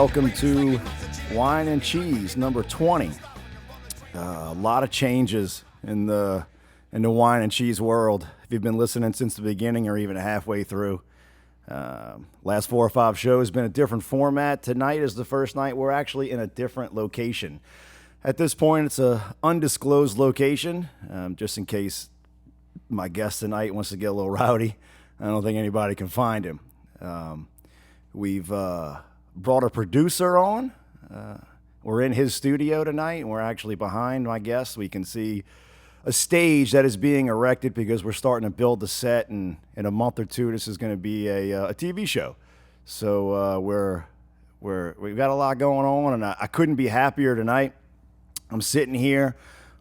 welcome to Wine and Cheese number 20. A lot of changes in the wine and cheese world. If you've been listening since the beginning or even halfway through, last 4 or 5 shows been a different format. Tonight is the first night we're actually in a different location. At this point, it's a undisclosed location, just in case my guest tonight wants to get a little rowdy. I don't think anybody can find him. We've brought a producer on. We're in his studio tonight, and we're actually behind my guest. We can see a stage that is being erected because we're starting to build the set, and in a month or two, this is going to be a TV show. So we've got a lot going on, and I couldn't be happier tonight. I'm sitting here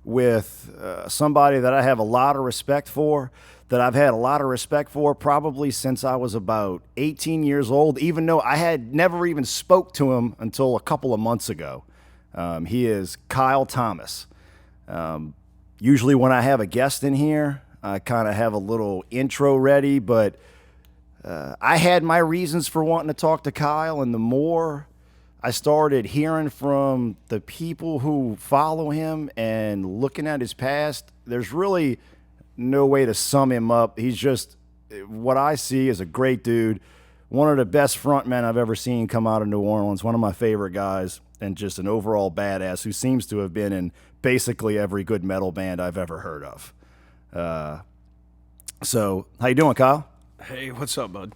with somebody that I have a lot of respect for, that I've had a lot of respect for probably since I was about 18 years old, even though I had never even spoke to him until a couple of months ago. He is Kyle Thomas. Usually when I have a guest in here, I kind of have a little intro ready, but I had my reasons for wanting to talk to Kyle, and the more I started hearing from the people who follow him and looking at his past, there's really no way to sum him up. He's just, what I see is a great dude, one of the best frontmen I've ever seen come out of New Orleans, one of my favorite guys, and just an overall badass who seems to have been in basically every good metal band I've ever heard of. So, how you doing, Kyle? Hey, what's up, bud?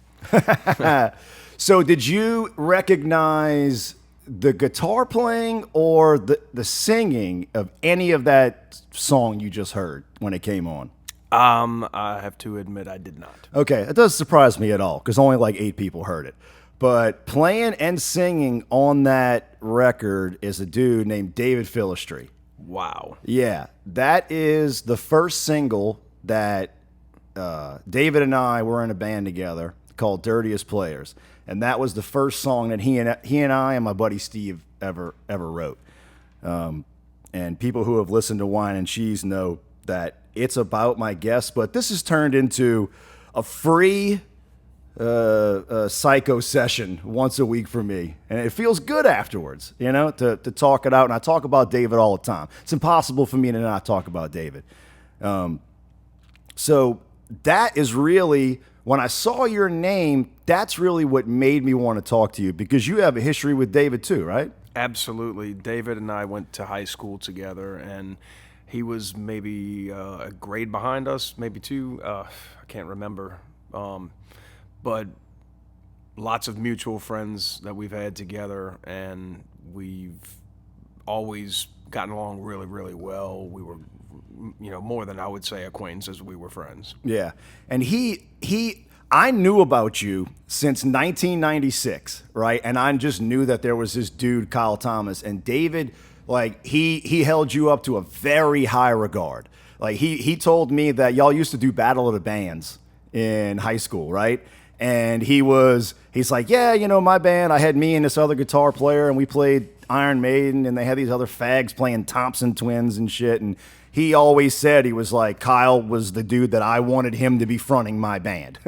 So, did you recognize the guitar playing or the singing of any of that song you just heard when it came on? I have to admit I did not. Okay, it doesn't surprise me at all because only like 8 people heard it. But playing and singing on that record is a dude named David Philistry. Wow. Yeah, that is the first single that David and I were in a band together called Dirtiest Players. And that was the first song that he and I and my buddy Steve ever wrote. And people who have listened to Wine and Cheese know that it's about my guest, but this has turned into a free psycho session once a week for me. And it feels good afterwards, you know, to talk it out. And I talk about David all the time. It's impossible for me to not talk about David. So that is really, when I saw your name, that's really what made me want to talk to you, because you have a history with David too, right? Absolutely. David and I went to high school together, and he was maybe a grade behind us, maybe 2. I can't remember. But lots of mutual friends that we've had together, and we've always gotten along really, really well. We were, more than I would say acquaintances, we were friends. Yeah. And I knew about you since 1996, right? And I just knew that there was this dude, Kyle Thomas, and David, like, he held you up to a very high regard. Like, he told me that y'all used to do Battle of the Bands in high school, right? And he's like, yeah, my band, I had me and this other guitar player, and we played Iron Maiden, and they had these other fags playing Thompson Twins and shit. And he always said, he was like, Kyle was the dude that I wanted him to be fronting my band.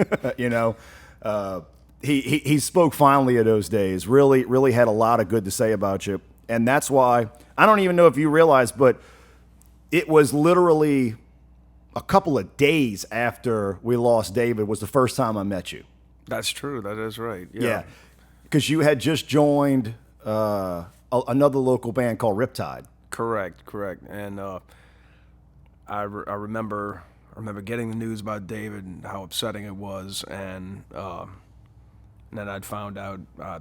He spoke fondly of those days, really, really had a lot of good to say about you. And that's why, I don't even know if you realize, but it was literally a couple of days after we lost David was the first time I met you. That's true. That is right. Yeah. Because you had just joined another local band called Riptide. Correct. And I remember getting the news about David and how upsetting it was, and then I'd found out, I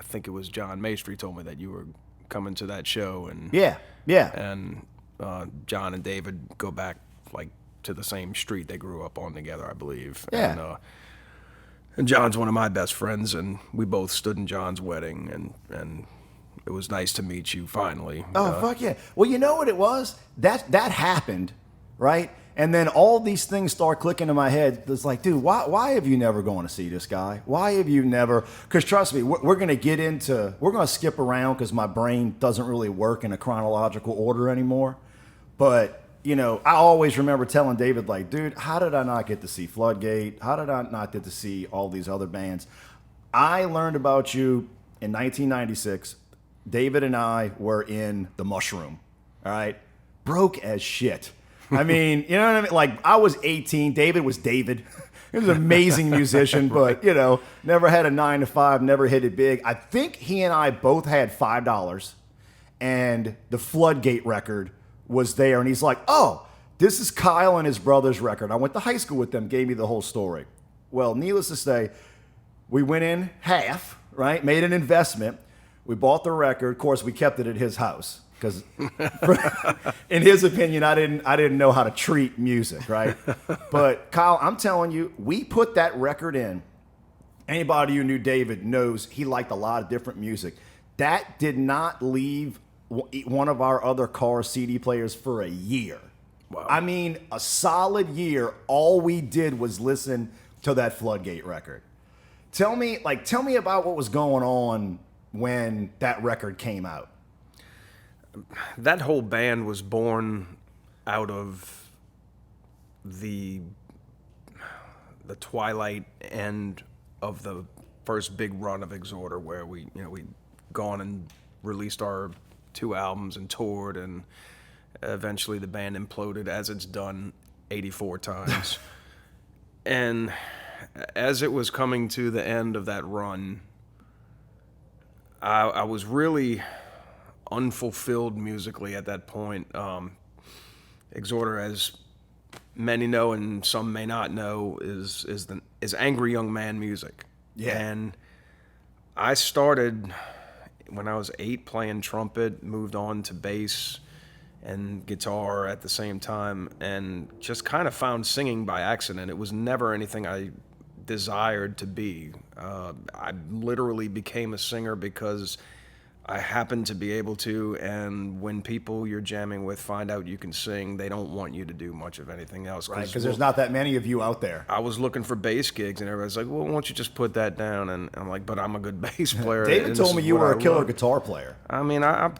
think it was John Maestri told me that you were coming to that show. And Yeah. And John and David go back like to the same street they grew up on together, I believe. Yeah. And John's one of my best friends, and we both stood in John's wedding, and it was nice to meet you finally. Oh, fuck yeah. Well, you know what it was? That happened, right? And then all these things start clicking in my head. It's like, dude, why have you never gone to see this guy? Why have you never? Because trust me, we're going to skip around because my brain doesn't really work in a chronological order anymore. But I always remember telling David, like, dude, how did I not get to see Floodgate? How did I not get to see all these other bands? I learned about you in 1996, David and I were in the Mushroom. All right, broke as shit. I mean, you know what I mean? Like, I was 18. David was David. He was an amazing musician, but, you know, never had a 9 to 5, never hit it big. I think he and I both had $5, and the Floodgate record was there. And he's like, oh, this is Kyle and his brother's record. I went to high school with them, gave me the whole story. Well, needless to say, we went in half, right? Made an investment. We bought the record. Of course, we kept it at his house. Because, in his opinion, I didn't know how to treat music, right? But Kyle, I'm telling you, we put that record in. Anybody who knew David knows he liked a lot of different music. That did not leave one of our other car CD players for a year. Wow. I mean, a solid year. All we did was listen to that Floodgate record. Tell me about what was going on when that record came out. That whole band was born out of the twilight end of the first big run of Exhorder, where we'd gone and released our 2 albums and toured, and eventually the band imploded, as it's done 84 times. And as it was coming to the end of that run, I was really unfulfilled musically at that point. Exhorder, as many know and some may not know, is angry young man music. Yeah. And I started when I was 8 playing trumpet, moved on to bass and guitar at the same time, and just kind of found singing by accident. It was never anything I desired to be. I literally became a singer because I happened to be able to, and when people you're jamming with find out you can sing, they don't want you to do much of anything else. Right, because there's not that many of you out there. I was looking for bass gigs, and everybody's like, well, why don't you just put that down? And I'm like, but I'm a good bass player. David told me you were a killer guitar player. I mean, I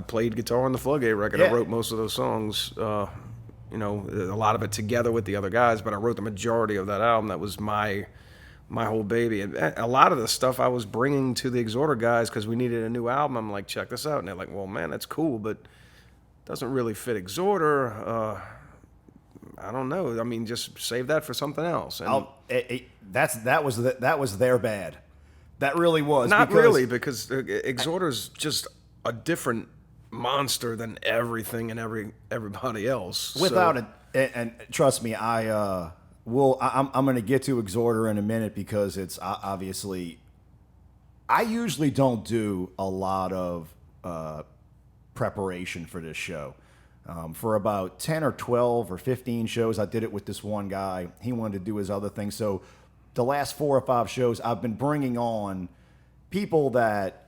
played guitar on the Floodgate record. Yeah. I wrote most of those songs, a lot of it together with the other guys, but I wrote the majority of that album. That was my whole baby. And a lot of the stuff I was bringing to the Exhorder guys because we needed a new album. I'm like, check this out. And they're like, well, man, that's cool, but it doesn't really fit Exhorder. I don't know. I mean, just save that for something else. And that was their bad. That really was. Not really, because Exhorder's just a different monster than everything and everybody else. Without it, and trust me, I'm going to get to Exhorder in a minute because it's obviously, I usually don't do a lot of preparation for this show. For about 10 or 12 or 15 shows, I did it with this one guy. He wanted to do his other thing. So the last 4 or 5 shows, I've been bringing on people that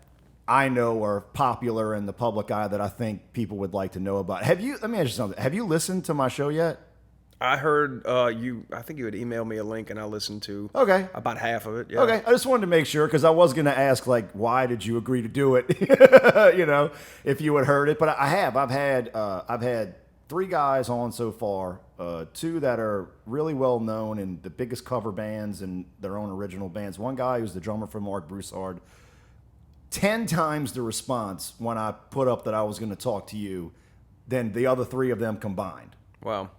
I know are popular in the public eye that I think people would like to know about. Let me ask you something. Have you listened to my show yet? I heard you. I think you had emailed me a link, and I listened to about half of it. Yeah. Okay, I just wanted to make sure because I was going to ask, like, why did you agree to do it? If you had heard it, but I have. I've had 3 guys on so far. 2 that are really well known in the biggest cover bands and their own original bands. One guy who's the drummer for Mark Broussard. 10 times the response when I put up that I was going to talk to you than the other 3 of them combined. Wow.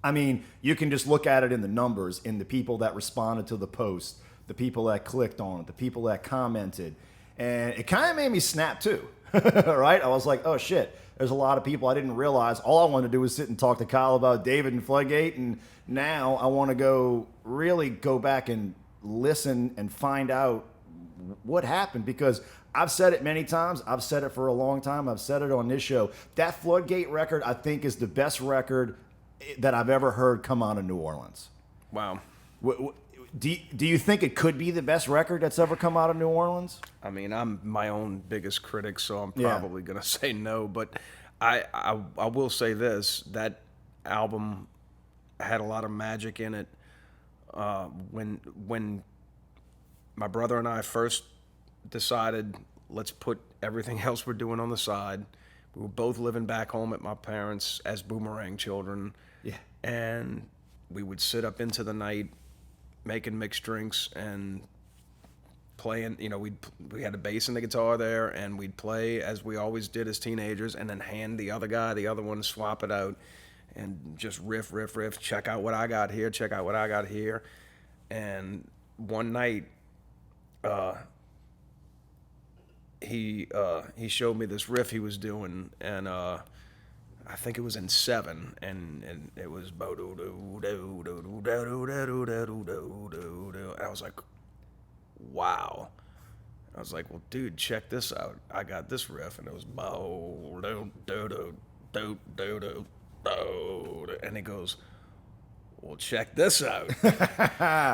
I mean, you can just look at it in the numbers, in the people that responded to the post, the people that clicked on it, the people that commented. And it kind of made me snap too, right? I was like, oh shit, there's a lot of people I didn't realize. All I wanted to do was sit and talk to Kyle about David and Floodgate. And now I want to really go back and listen and find out what happened, because I've said it many times. I've said it for a long time. I've said it on this show. That Floodgate record, I think, is the best record that I've ever heard come out of New Orleans. Wow. Do you think it could be the best record that's ever come out of New Orleans? I mean, I'm my own biggest critic, so I'm probably going to say no. But I will say this: that album had a lot of magic in it. When my brother and I first decided, let's put everything else we're doing on the side. We were both living back home at my parents' as boomerang children. Yeah. And we would sit up into the night making mixed drinks and playing, we had a bass and the guitar there, and we'd play as we always did as teenagers, and then hand the other guy the other one, swap it out, and just riff, check out what I got here, check out what I got here. And one night, he showed me this riff he was doing, and I think it was in 7, and it was and I was like, wow. I was like, well, dude, check this out. I got this riff, and it was and he goes, well, check this out.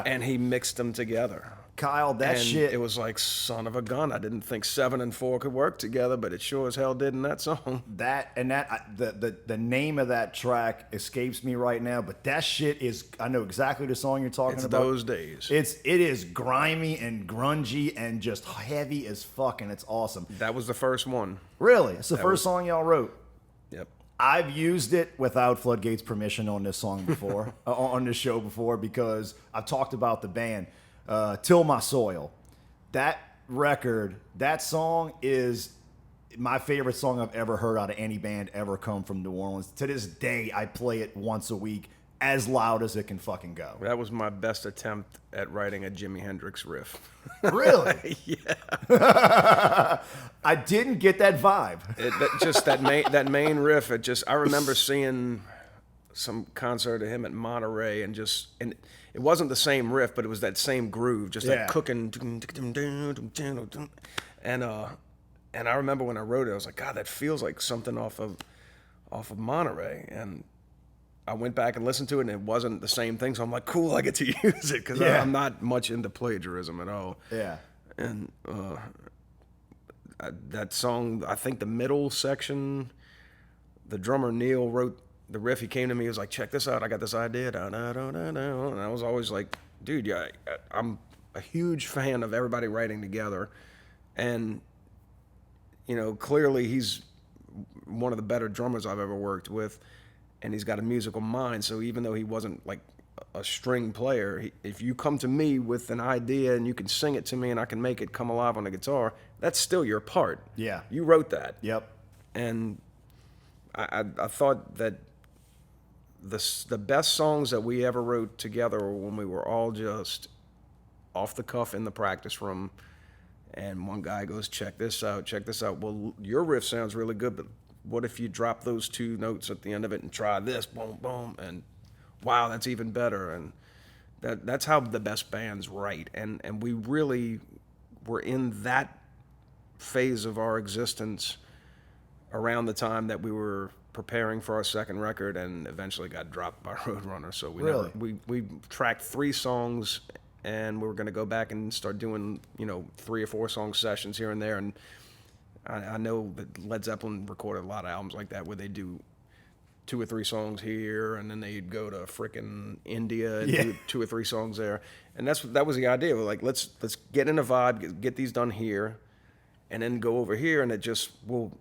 And he mixed them together. Kyle, that and shit. It was like son of a gun. I didn't think 7 and 4 could work together, but it sure as hell did in that song. The name of that track escapes me right now, but that shit is. I know exactly the song you're talking about. Those days. It is grimy and grungy and just heavy as fuck, and it's awesome. That was the first one. Really, it's the first song y'all wrote. Yep. I've used it without Floodgate's permission on this song before, on this show before, because I've talked about the band. Till My Soil. That record, that song is my favorite song I've ever heard out of any band ever come from New Orleans. To this day, I play it once a week as loud as it can fucking go. That was my best attempt at writing a Jimi Hendrix riff. Really? Yeah. I didn't get that vibe. That main riff, I remember seeing some concert of him at Monterey, and it wasn't the same riff, but it was that same groove, just that cooking. And I remember when I wrote it, I was like, God, that feels like something off of Monterey. And I went back and listened to it, and it wasn't the same thing. So I'm like, cool, I get to use it, because I'm not much into plagiarism at all. Yeah. And that song, I think the middle section, the drummer Neil wrote the riff. He came to me, he was like, check this out, I got this idea. And I was always like, dude, yeah, I'm a huge fan of everybody writing together. And, clearly he's one of the better drummers I've ever worked with, and he's got a musical mind. So even though he wasn't like a string player, if you come to me with an idea and you can sing it to me and I can make it come alive on the guitar, that's still your part. Yeah. You wrote that. Yep. And I thought that the best songs that we ever wrote together were when we were all just off the cuff in the practice room, and one guy goes, check this out. Well, your riff sounds really good, but what if you drop those 2 notes at the end of it and try this, boom, boom, and wow, that's even better. And that's how the best bands write. And we really were in that phase of our existence around the time that we were preparing for our second record, and eventually got dropped by Roadrunner. So we tracked 3 songs, and we were going to go back and start doing 3 or 4 song sessions here and there. And I know that Led Zeppelin recorded a lot of albums like that, where they do 2 or 3 songs here, and then they'd go to frickin' India and do 2 or 3 songs there. And that was the idea. We're like, let's get in a vibe, get these done here, and then go over here, and it just will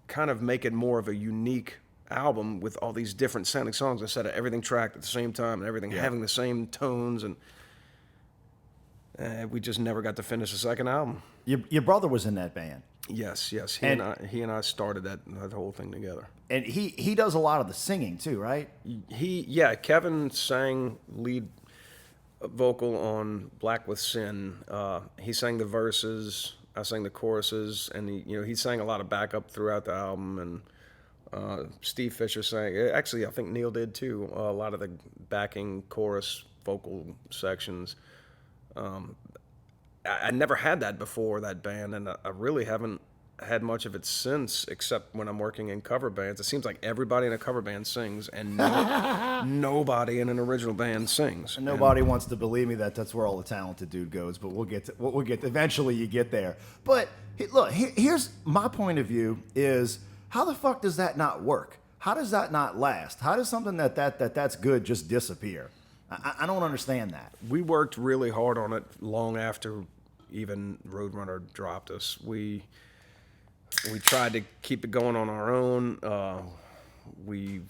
kind of make it more of a unique album with all these different sounding songs instead of everything tracked at the same time and everything having the same tones. And we just never got to finish the second album. Your brother was in that band. Yes. He and I started that whole thing together. And he does a lot of the singing too, right? Kevin sang lead vocal on Black with Sin. He sang the verses, I sang the choruses, and he sang a lot of backup throughout the album. And Steve Fisher sang. Actually, I think Neil did too. A lot of the backing chorus vocal sections. I never had that before, that band, and I really haven't had much of it since, except when I'm working in cover bands. It seems like everybody in a cover band sings, and nobody in an original band sings. And nobody wants to believe me that's where all the talented dude goes, but we'll get to eventually you get there. But look, here's my point of view: is how the fuck does that not work? How does that not last? How does something that's good just disappear? I don't understand that. We worked really hard on it long after even Roadrunner dropped us. We tried to keep it going on our own. We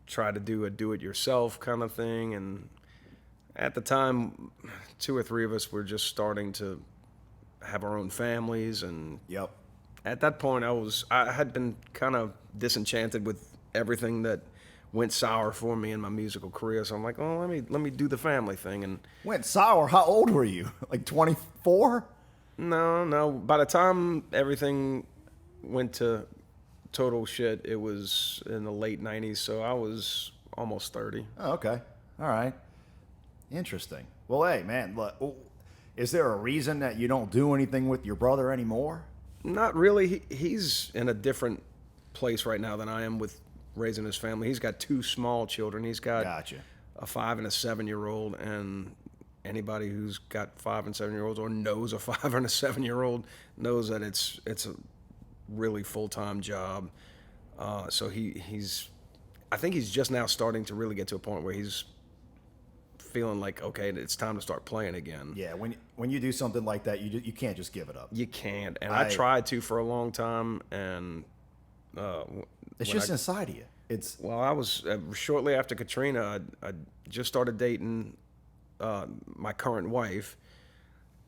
tried to do a do-it-yourself kind of thing, and at the time, 2 or 3 of us were just starting to have our own families, and Yep. at that point I had been kind of disenchanted with everything that went sour for me in my musical career. So I'm like, oh, let me do the family thing. And Went sour. How old were you? Like 24? no, by the time everything went to total shit, it was in the late 90s, so I was almost 30. Oh, okay. All right. Interesting. Well, hey, man, look, is there a reason that you don't do anything with your brother anymore? Not really. He's in a different place right now than I am with raising his family. He's got 2 small children. He's got Gotcha. a 5 and a 7-year-old, and anybody who's got 5 and 7-year-olds or knows a 5 and a 7-year-old knows that it's a really full-time job. So he's I think he's just now starting to really get to a point where he's feeling like, okay, it's time to start playing again. Yeah, when you do something like that, you can't just give it up. You can't. And I tried to for a long time, and It's just inside of you. Well, I was shortly after Katrina, I just started dating my current wife,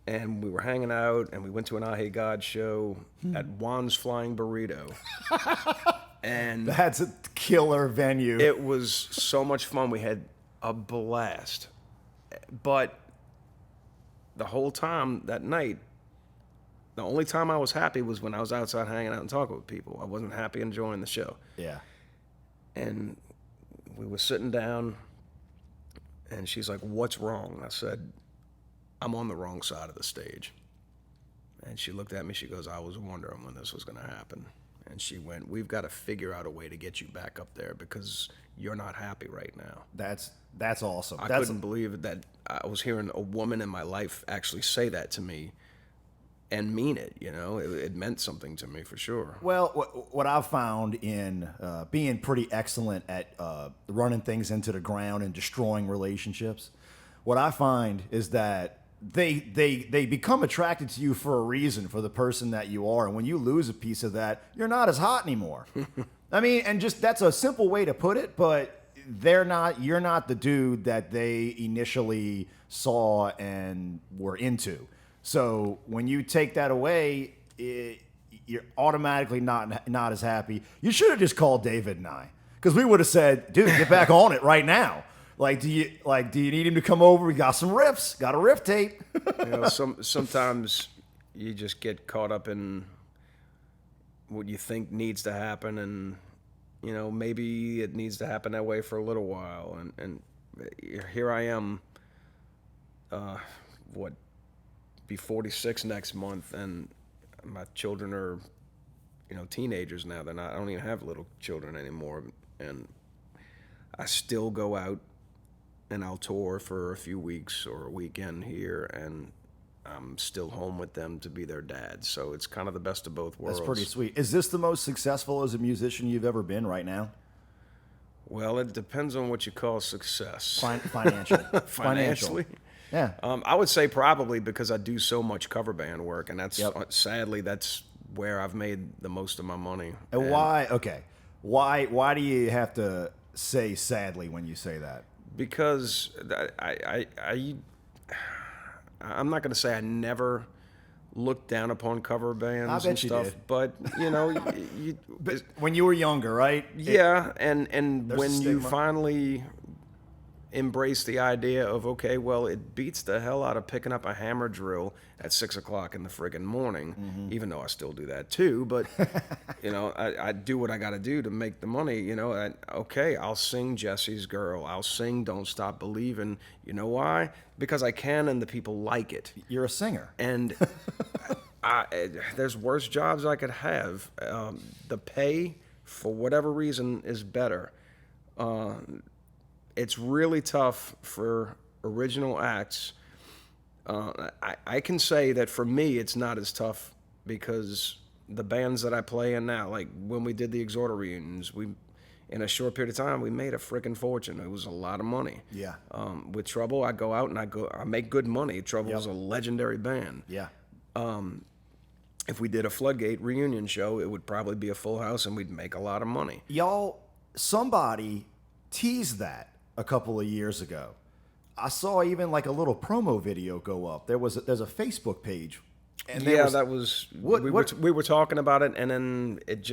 and we were hanging out, and we went to an I Hate God show at Whine's Flying Burrito. And That's a killer venue. it was so much fun. We had a blast. But the whole time that night, the only time I was happy was when I was outside hanging out and talking with people. I wasn't happy enjoying the show. Yeah. And we were sitting down, and she's like, "What's wrong?" I said, "I'm on the wrong side of the stage." And she looked at me, she goes, "I was wondering when this was going to happen." And she went, "We've got to figure out a way to get you back up there because you're not happy right now." That's awesome. I couldn't believe that I was hearing a woman in my life actually say that to me and mean it, you know? It meant something to me for sure. Well, what I've found in being pretty excellent at running things into the ground and destroying relationships, what I find is that they become attracted to you for a reason, for the person that you are. And when you lose a piece of that, you're not as hot anymore. I mean, and just that's a simple way to put it, but you're not the dude that they initially saw and were into. So when you take that away, you're automatically not as happy. You should have just called David and I, because we would have said, "Dude, get back on it right now. Like, do you need him to come over? We got some riffs. Got a riff tape." You know, sometimes you just get caught up in what you think needs to happen, and you know, maybe it needs to happen that way for a little while. And here I am, be 46 next month, and my children are, you know, teenagers now. I don't even have little children anymore, and I still go out and I'll tour for a few weeks or a weekend here, and I'm still home with them to be their dad. So it's kind of the best of both worlds. That's pretty sweet. Is this the most successful as a musician you've ever been right now? Well, it depends on what you call success. Financially. Financially? Yeah. I would say probably because I do so much cover band work, and that's Yep. that's where I've made the most of my money. And why? Okay. Why do you have to say sadly when you say that? Because I'm not going to say I never looked down upon cover bands I bet and you stuff, did. but you know, But when you were younger, right? yeah, and there's when a you stigma. finally embrace the idea of, okay, well, it beats the hell out of picking up a hammer drill at 6 o'clock in the friggin' morning, even though I still do that too, but you know, I do what I got to do to make the money. You know, okay, I'll sing Jesse's Girl, I'll sing Don't Stop Believin'. You know why? Because I can, and the people like it. You're a singer. And there's worse jobs I could have. The pay, for whatever reason, is better. It's really tough for original acts. I can say that for me, it's not as tough because the bands that I play in now, like when we did the Exhorder reunions, in a short period of time, we made a freaking fortune. It was a lot of money. Yeah. With Trouble, I go out and I make good money. Trouble is a legendary band. Yeah. If we did a Floodgate reunion show, it would probably be a full house and we'd make a lot of money. Y'all, somebody teased that a couple of years ago. I saw even like a little promo video go up. There's a Facebook page And Yeah, that was What- we were talking about it, and then it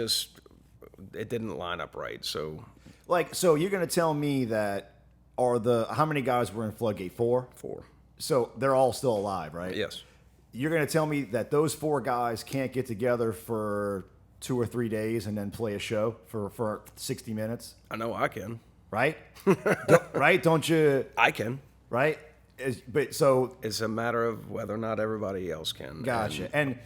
didn't line up right. So like, so you're gonna tell me that how many guys were in Floodgate? 4? 4. So they're all still alive, right? Yes. You're gonna tell me that those 4 guys can't get together for 2 or 3 days and then play a show for 60 minutes, I know I can. right? Right? Don't you? I can. Right? But so It's a matter of whether or not everybody else can. gotcha. And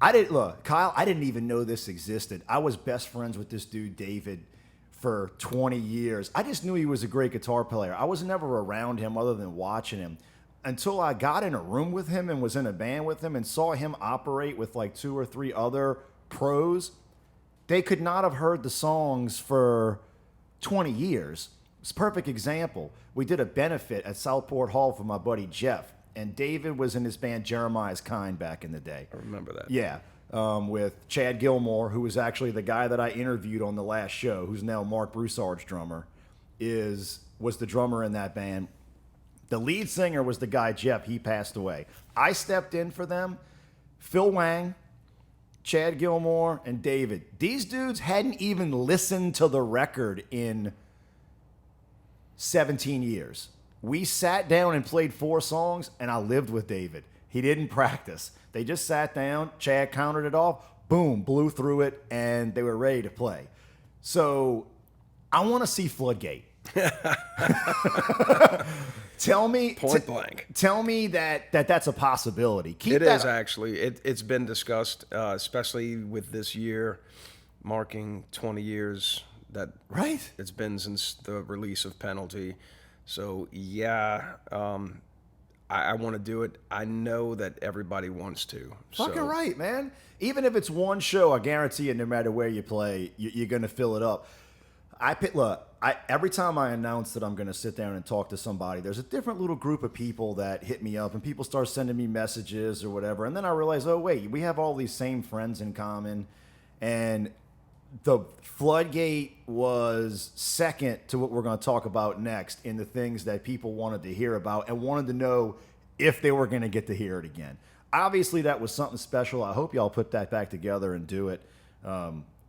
I didn't look, Kyle. I didn't even know this existed. I was best friends with this dude David for 20 years. I just knew he was a great guitar player. I was never around him other than watching him until I got in a room with him and was in a band with him and saw him operate with like 2 or 3 other pros. They could not have heard the songs for 20 years. It's a perfect example. We did a benefit at Southport Hall for my buddy Jeff, and David was in his band Jeremiah's Kind back in the day. I remember that. Yeah, with Chad Gilmore, who was actually the guy that I interviewed on the last show, who's now Mark Broussard's drummer, was the drummer in that band. The lead singer was the guy Jeff. He passed away. I stepped in for them. Phil Wang, Chad Gilmore, and David. These dudes hadn't even listened to the record in 17 years. We sat down and played 4 songs, and I lived with David. He didn't practice. They just sat down, Chad counted it off, boom, blew through it, and they were ready to play. So I want to see Floodgate. Tell me, Point blank. Tell me that's a possibility. It is actually. It's been discussed, especially with this year marking 20 years that right. It's been since the release of Penalty. So yeah, I want to do it. I know that everybody wants to. Fucking right, man. Even if it's one show, I guarantee you, no matter where you play, you're going to fill it up. Every time I announce that I'm going to sit down and talk to somebody, there's a different little group of people that hit me up, and people start sending me messages or whatever. And then I realize, oh, wait, we have all these same friends in common. And the Floodgate was second to what we're going to talk about next in the things that people wanted to hear about and wanted to know if they were going to get to hear it again. Obviously, that was something special. I hope y'all put that back together and do it.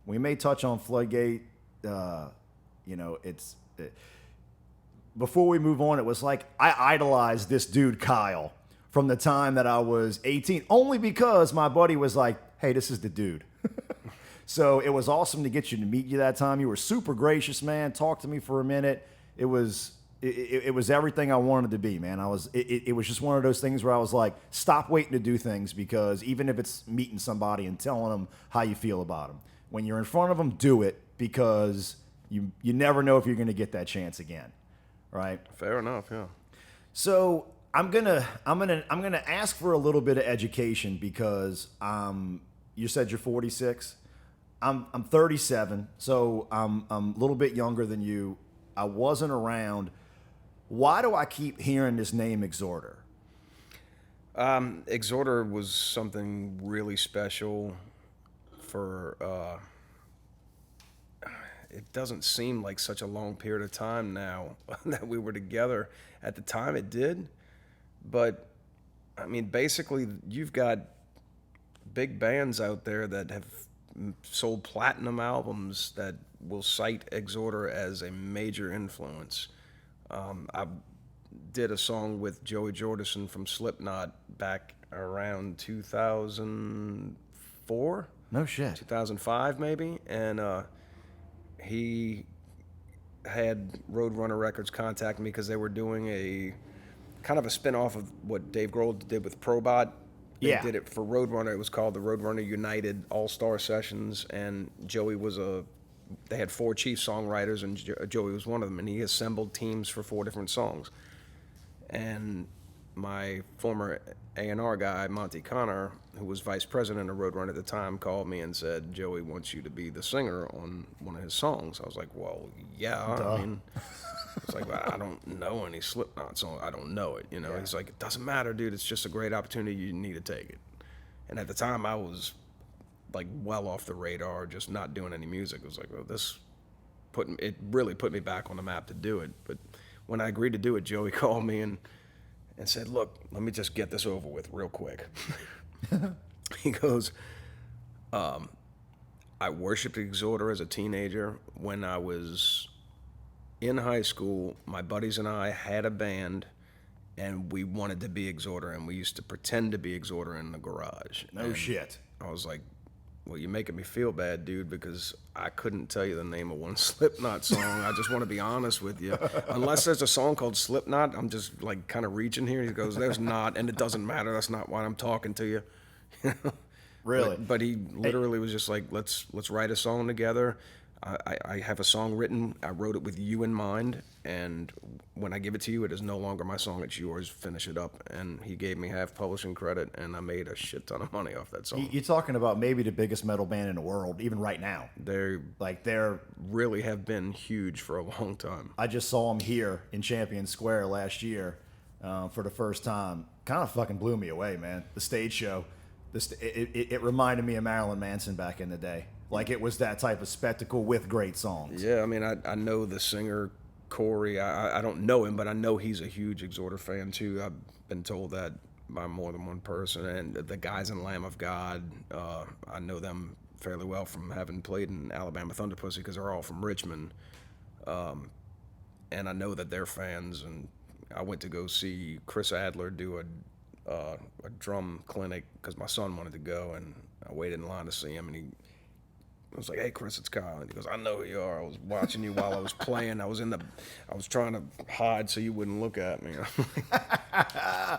We may touch on Floodgate. Before we move on, it was like I idolized this dude Kyle from the time that I was 18, only because my buddy was like, hey, this is the dude. So it was awesome to get you to meet you that time. You were super gracious, man. Talked to me for a minute. It was everything I wanted to be, man. It was just one of those things where I was like, stop waiting to do things, because even if it's meeting somebody and telling them how you feel about them, when you're in front of them, do it, because you never know if you're going to get that chance again, right? Fair enough, yeah. So I'm gonna ask for a little bit of education, because you said you're 46. I'm 37, so I'm a little bit younger than you. I wasn't around. Why do I keep hearing this name Exhorder? Exhorder was something really special for. It doesn't seem like such a long period of time now that we were together. At the time, it did, but I mean, basically, you've got big bands out there that have sold platinum albums that will cite Exhorder as a major influence. I did a song with Joey Jordison from Slipknot back around 2004. No shit. 2005 maybe, and he had Roadrunner Records contact me because they were doing a kind of a spin-off of what Dave Grohl did with Probot. They did it for Roadrunner. It was called the Roadrunner United All-Star Sessions, and Joey was they had 4 chief songwriters, and Joey was one of them, and he assembled teams for 4 different songs. And my former A&R guy, Monty Connor, who was vice president of Roadrunner at the time, called me and said, Joey wants you to be the singer on one of his songs. I was like, well, yeah. Duh. I mean, it's like, I don't know any Slipknot song. I don't know it, you know. Yeah. He's like, it doesn't matter, dude. It's just a great opportunity. You need to take it. And at the time, I was like well off the radar, just not doing any music. It was like, well, it really put me back on the map to do it. But when I agreed to do it, Joey called me and said, look, let me just get this over with real quick. He goes, I worshipped Exhorder as a teenager. When I was in high school, my buddies and I had a band, and we wanted to be Exhorder, and we used to pretend to be Exhorder in the garage. No And shit. I was like, well, you're making me feel bad, dude, because I couldn't tell you the name of one Slipknot song. I just want to be honest with you. Unless there's a song called Slipknot, I'm just like kind of reaching here. He goes, there's not, and it doesn't matter. That's not why I'm talking to you. Really? But he literally was just like, let's write a song together. I have a song written. I wrote it with you in mind, and when I give it to you, it is no longer my song. It's yours. Finish it up. And he gave me half publishing credit, and I made a shit ton of money off that song. You're talking about maybe the biggest metal band in the world, even right now. They're really have been huge for a long time. I just saw them here in Champion Square last year for the first time. Kind of fucking blew me away, man. The stage show. It reminded me of Marilyn Manson back in the day. Like it was that type of spectacle with great songs. Yeah, I mean, I know the singer Corey. I don't know him, but I know he's a huge Exhorder fan too. I've been told that by more than one person. And the guys in Lamb of God, I know them fairly well from having played in Alabama Thunder Pussy because they're all from Richmond. And I know that they're fans. And I went to go see Chris Adler do a drum clinic because my son wanted to go, and I waited in line to see him, and I was like, hey, Chris, it's Kyle. And he goes, I know who you are. I was watching you while I was playing. I was trying to hide so you wouldn't look at me.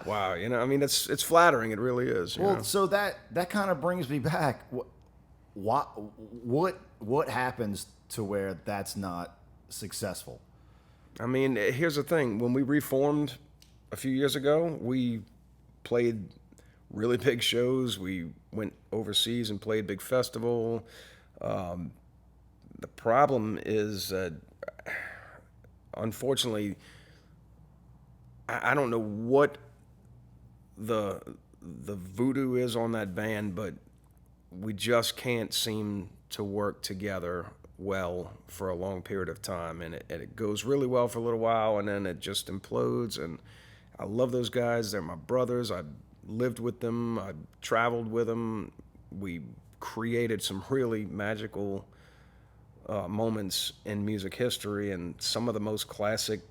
Wow, I mean, it's flattering. It really is. You know? So that kind of brings me back. What happens to where that's not successful? I mean, here's the thing. When we reformed a few years ago, we played really big shows. We went overseas and played big festival. The problem is that, unfortunately, I don't know what the voodoo is on that band, but we just can't seem to work together well for a long period of time, and it goes really well for a little while, and then it just implodes. And I love those guys. They're my brothers. I lived with them. I traveled with them. We created some really magical moments in music history, and some of the most classic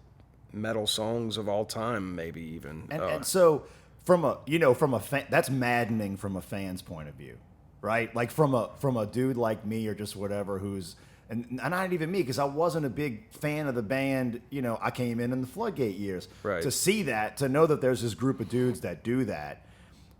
metal songs of all time, maybe even. And so from a fan, that's maddening from a fan's point of view, right? Like from a dude like me or just whatever who's and not even me, because I wasn't a big fan of the band. I came in the Floodgate years. Right. To see that, to know that there's this group of dudes that do that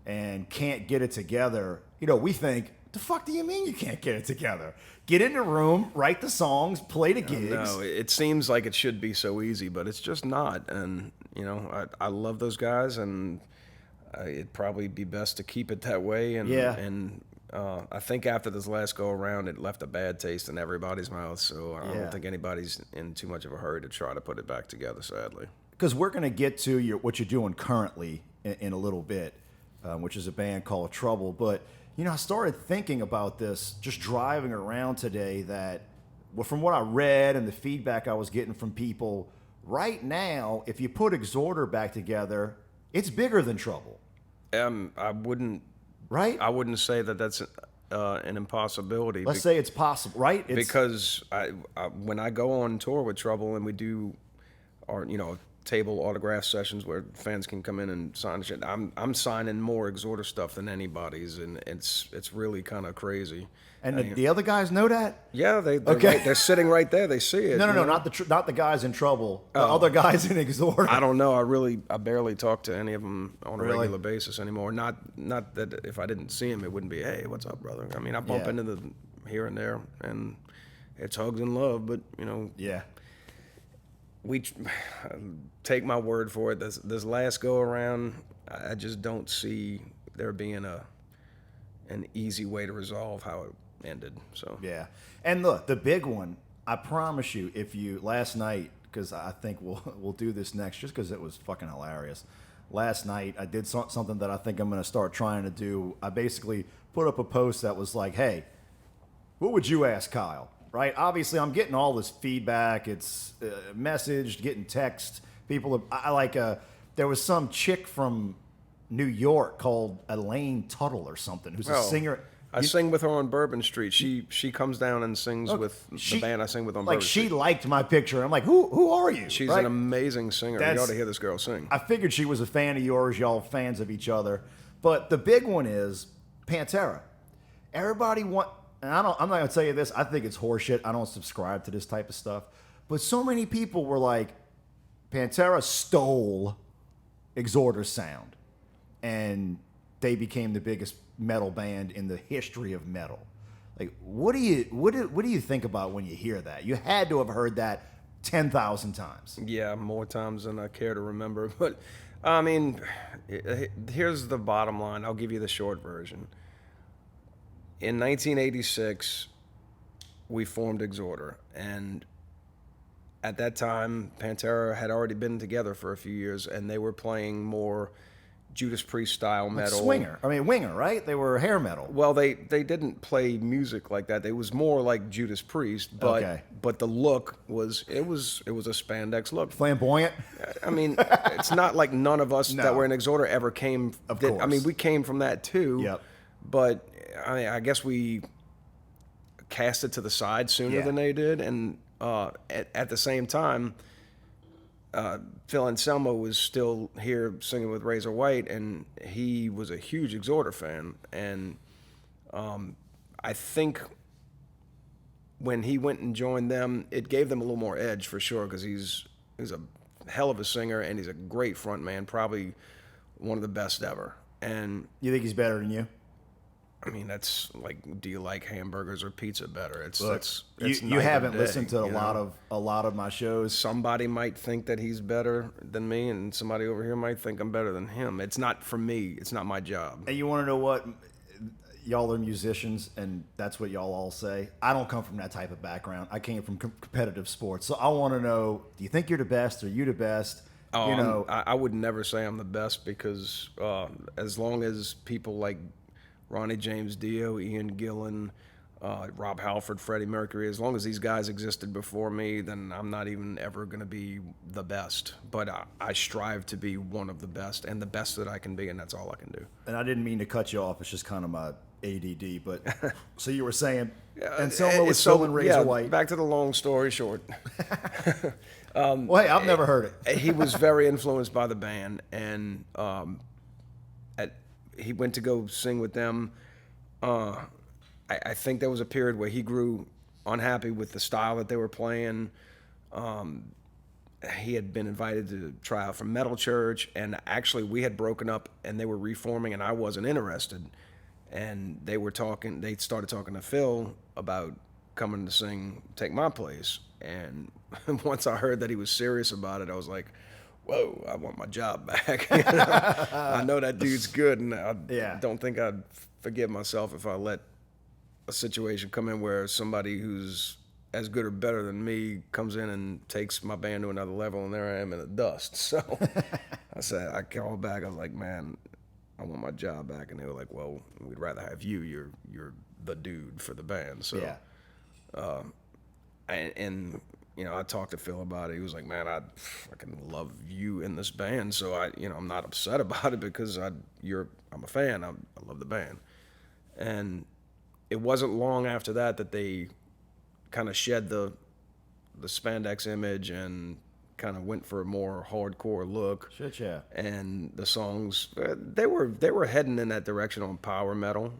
and can't get it together. We think, the fuck do you mean you can't get it together? Get in the room, write the songs, play the gigs. No, it seems like it should be so easy, but it's just not. And, I love those guys, and it'd probably be best to keep it that way. And, yeah. And I think after this last go around, it left a bad taste in everybody's mouth. So I don't think anybody's in too much of a hurry to try to put it back together, sadly. Because we're going to get to what you're doing currently in a little bit, which is a band called Trouble. But, I started thinking about this just driving around today that, from what I read and the feedback I was getting from people, right now, if you put Exhorder back together, it's bigger than Trouble. I wouldn't. Right? I wouldn't say that that's an impossibility. Let's say it's possible, right? Because when I go on tour with Trouble and we do our, table autograph sessions where fans can come in and sign shit, I'm signing more Exhorder stuff than anybody's, and it's really kind of crazy. And the other guys know that? Yeah, they're sitting right there. They see it. No, not the guys in Trouble. The other guys in Exhorder. I don't know. I barely talk to any of them on a regular basis anymore. Not that if I didn't see them, it wouldn't be, hey, what's up, brother? I mean, I bump into them here and there, and it's hugs and love. But yeah. We take my word for it. This last go around, I just don't see there being an easy way to resolve how it ended. So yeah, and look, the big one. I promise you, if you last night, because I think we'll do this next, just because it was fucking hilarious. Last night, I did something that I think I'm going to start trying to do. I basically put up a post that was like, "Hey, what would you ask Kyle?" Right? Obviously, I'm getting all this feedback. It's messaged, getting text. People, there was some chick from New York called Elaine Tuttle or something, who's a singer. I sing with her on Bourbon Street. She comes down and sings with the band I sing with on Bourbon Street. Like, she liked my picture. I'm like, who are you? She's right? an amazing singer. You ought to hear this girl sing. I figured she was a fan of yours. Y'all fans of each other. But the big one is Pantera. Everybody and I'm not going to tell you this. I think it's horseshit. I don't subscribe to this type of stuff. But so many people were like, Pantera stole Exhorder's sound. And they became the biggest metal band in the history of metal. Like, what do you think about when you hear that? You had to have heard that 10,000 times. Yeah, more times than I care to remember. But I mean, here's the bottom line. I'll give you the short version. In 1986, we formed Exhorder, and at that time, Pantera had already been together for a few years, and they were playing more Judas Priest style metal. Winger, right? They were hair metal. Well, they didn't play music like that. It was more like Judas Priest, but the look was a spandex look. Flamboyant. I mean, it's not like none of us that were in Exhorder ever came. Of course. I mean, we came from that too. Yep. But I guess we cast it to the side sooner than they did, and at the same time, Phil Anselmo was still here singing with Razor White, and he was a huge Exhorder fan. And I think when he went and joined them, it gave them a little more edge for sure, because he's a hell of a singer, and he's a great front man, probably one of the best ever. And you think he's better than you? I mean, that's like, do you like hamburgers or pizza better? You haven't listened to a lot of my shows. Somebody might think that he's better than me, and somebody over here might think I'm better than him. It's not for me. It's not my job. And you want to know what? Y'all are musicians, and that's what y'all all say. I don't come from that type of background. I came from competitive sports, so I want to know: do you think you're the best? Are you the best? Oh, I would never say I'm the best, because as long as people like Ronnie James Dio, Ian Gillan, Rob Halford, Freddie Mercury, as long as these guys existed before me, then I'm not even ever going to be the best. But I strive to be one of the best, and the best that I can be, and that's all I can do. And I didn't mean to cut you off. It's just kind of my ADD. But so you were saying, Anselmo was Phil and Razor White. Back to the long story short. Well, hey, I've never heard it. He was very influenced by the band, and he went to go sing with them. I think there was a period where he grew unhappy with the style that they were playing. He had been invited to try out for Metal Church, and actually we had broken up and they were reforming, and I wasn't interested. And they started talking to Phil about coming to sing Take My Place. And once I heard that he was serious about it, I was like, whoa, I want my job back. I know that dude's good, and I don't think I'd forgive myself if I let a situation come in where somebody who's as good or better than me comes in and takes my band to another level, and there I am in the dust. So I called back. I was like, man, I want my job back. And they were like, well, we'd rather have you. You're the dude for the band. So, and I talked to Phil about it. He was like, man, I fucking love you in this band. So I'm not upset about it, because I'm a fan. I love the band. And it wasn't long after that they kind of shed the spandex image and kind of went for a more hardcore look. Shit, yeah. And the songs, they were heading in that direction on power metal.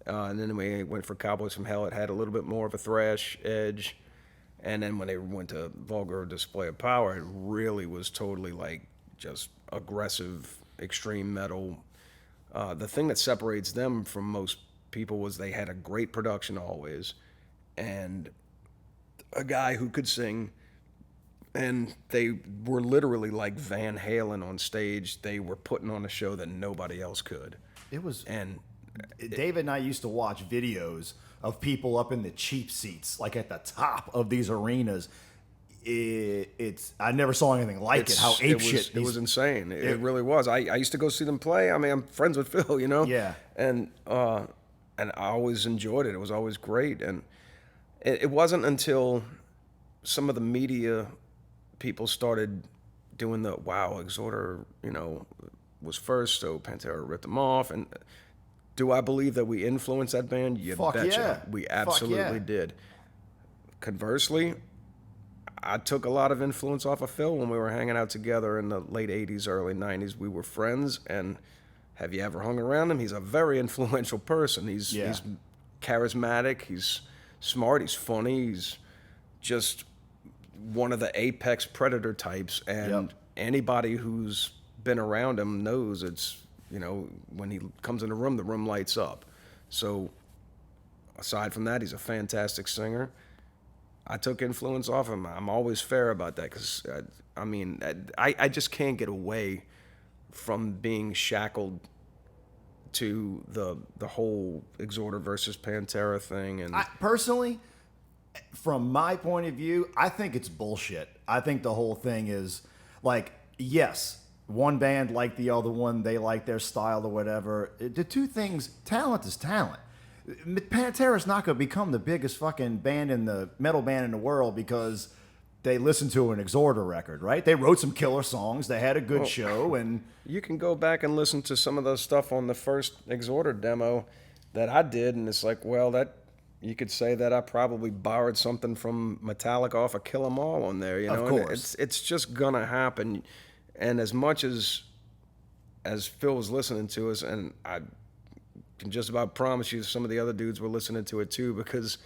And then we went for Cowboys from Hell. It had a little bit more of a thrash edge. And then when they went to Vulgar Display of Power, it really was totally like just aggressive, extreme metal. The thing that separates them from most people was they had a great production always, and a guy who could sing, and they were literally like Van Halen on stage. They were putting on a show that nobody else could. David and I used to watch videos of people up in the cheap seats, like at the top of these arenas. I never saw anything like it. How apeshit. It was insane. It really was. I used to go see them play. I mean, I'm friends with Phil, Yeah. And I always enjoyed it. It was always great. And it wasn't until some of the media people started doing the, wow, Exhorder, was first, so Pantera ripped them off. And do I believe that we influenced that band? You Fuck betcha. yeah. We Fuck absolutely yeah. did. Conversely, I took a lot of influence off of Phil when we were hanging out together in the late 80s, early 90s. We were friends, and have you ever hung around him? He's a very influential person. He's charismatic, he's smart, he's funny, he's just one of the apex predator types. And anybody who's been around him knows it's, when he comes in the room lights up. So aside from that, he's a fantastic singer. I took influence off him. I'm always fair about that because, I just can't get away from being shackled to the whole Exhorder versus Pantera thing. And Personally, from my point of view, I think it's bullshit. I think the whole thing is like, yes, one band like the other one, they like their style or whatever. The two things, talent is talent. Pantera's not going to become the biggest fucking metal band in the world because they listened to an Exhorder record, right? They wrote some killer songs. They had a good show, and you can go back and listen to some of the stuff on the first Exhorder demo that I did, and it's like, well, that you could say that I probably borrowed something from Metallica off of Kill 'Em All on there, Of course. And it's just gonna happen. And as much as Phil was listening to us, and I can just about promise you some of the other dudes were listening to it too, because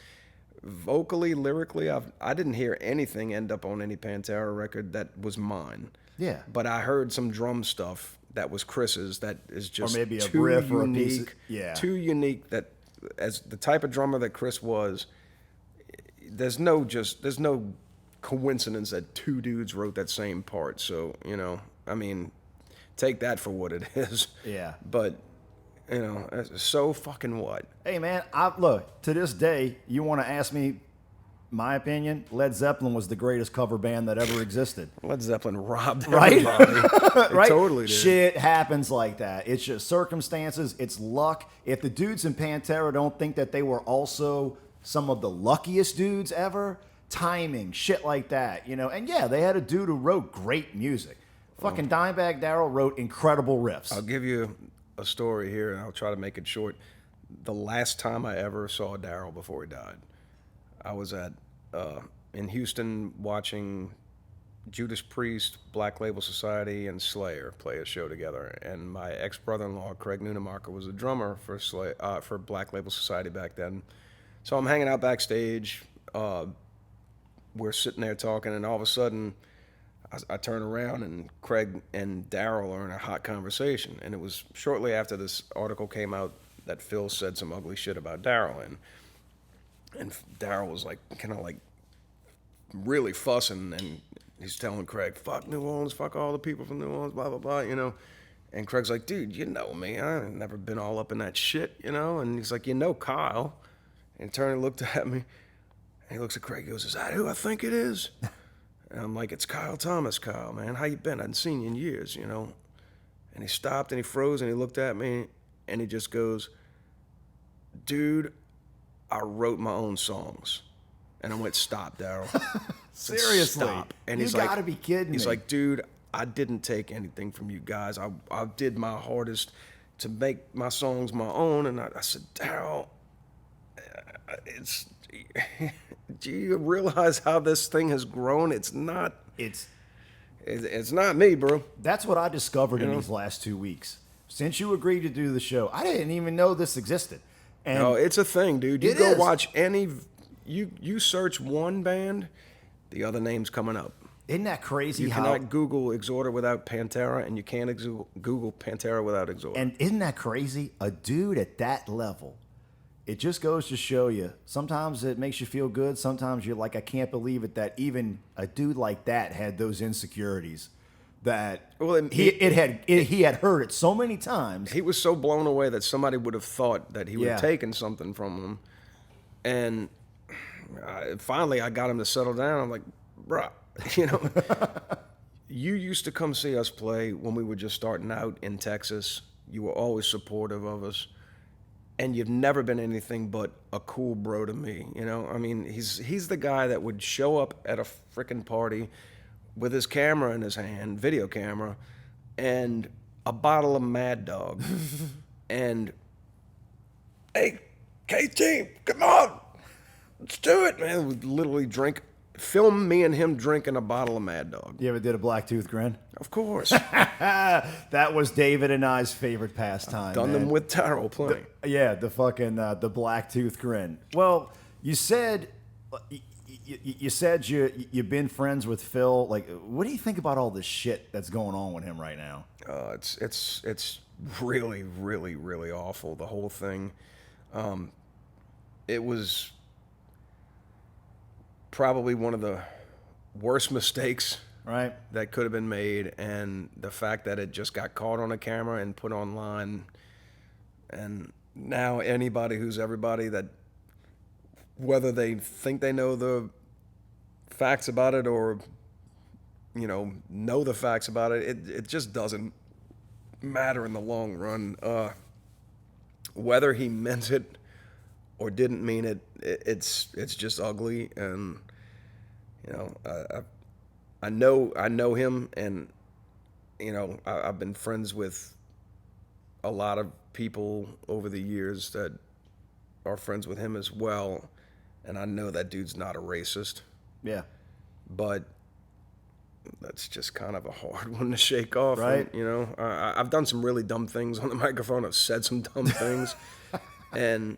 vocally, lyrically, I didn't hear anything end up on any Pantera record that was mine. Yeah. But I heard some drum stuff that was Chris's that is just or maybe a too riff or a unique, piece of, yeah. too unique that as the type of drummer that Chris was, there's no coincidence that two dudes wrote that same part. So, take that for what it is. Yeah. But, so fucking what? Hey, man, look, to this day, you want to ask me my opinion? Led Zeppelin was the greatest cover band that ever existed. Led Zeppelin robbed Right? everybody. Right? Totally did. Shit happens like that. It's just circumstances. It's luck. If the dudes in Pantera don't think that they were also some of the luckiest dudes ever, timing, shit like that, And yeah, they had a dude who wrote great music. Fucking Dimebag Darrell wrote incredible riffs. I'll give you a story here, and I'll try to make it short. The last time I ever saw Darrell before he died, I was in Houston watching Judas Priest, Black Label Society, and Slayer play a show together. And my ex-brother-in-law, Craig Nunemacher, was a drummer for Black Label Society back then. So I'm hanging out backstage. We're sitting there talking, and all of a sudden, I turn around, and Craig and Darrell are in a hot conversation. And it was shortly after this article came out that Phil said some ugly shit about Darrell. And Darrell was kind of really fussing, and he's telling Craig, fuck New Orleans, fuck all the people from New Orleans, blah, blah, blah, And Craig's like, dude, you know me. I've never been all up in that shit, And he's like, Kyle. And he turned and looked at me, and he looks at Craig, he goes, is that who I think it is? And I'm like, it's Kyle Thomas. Kyle, man, how you been? I hadn't seen you in years, And he stopped, and he froze, and he looked at me, and he just goes, dude, I wrote my own songs. And I went, stop, Darrell. Seriously? Stop. And You he's like, gotta be kidding me. He's like, dude, I didn't take anything from you guys. I did my hardest to make my songs my own. And I said, Darrell, do you realize how this thing has grown? It's not me, bro. That's what I discovered in these last 2 weeks. Since you agreed to do the show, I didn't even know this existed. And No, it's a thing, dude. You It go is. watch you search one band, the other name's coming up. isn't that crazy You how... cannot Google Exhorder without Pantera, and you can't Google Pantera without Exhorder. And isn't that crazy? A dude at that level, it just goes to show you, sometimes it makes you feel good. Sometimes you're like, I can't believe it that even a dude like that had those insecurities. That he had heard it so many times. He was so blown away that somebody would have thought that he would have Yeah. taken something from him. And finally, I got him to settle down. I'm like, bruh, you used to come see us play when we were just starting out in Texas. You were always supportive of us. And you've never been anything but a cool bro to me. I mean, he's the guy that would show up at a freaking party with his camera in his hand, video camera, and a bottle of Mad Dog, and hey, KT, come on, let's do it, man. We literally film me and him drinking a bottle of Mad Dog. You ever did a black tooth grin? Of course. That was David and I's favorite pastime. Done man. them with Taro plenty. The fucking the black tooth grin. Well, you said you've been friends with Phil. Like, what do you think about all this shit that's going on with him right now? It's really, really, really awful. The whole thing. It was probably one of the worst mistakes Right. that could have been made, and the fact that it just got caught on a camera and put online, and now anybody who's everybody that, whether they think they know the facts about it or know the facts about it, it just doesn't matter in the long run. Whether he meant it or didn't mean it, it's just ugly. And I know him, and I've been friends with a lot of people over the years that are friends with him as well, and I know that dude's not a racist. Yeah. But that's just kind of a hard one to shake off. Right. And, I've done some really dumb things on the microphone. I've said some dumb things. And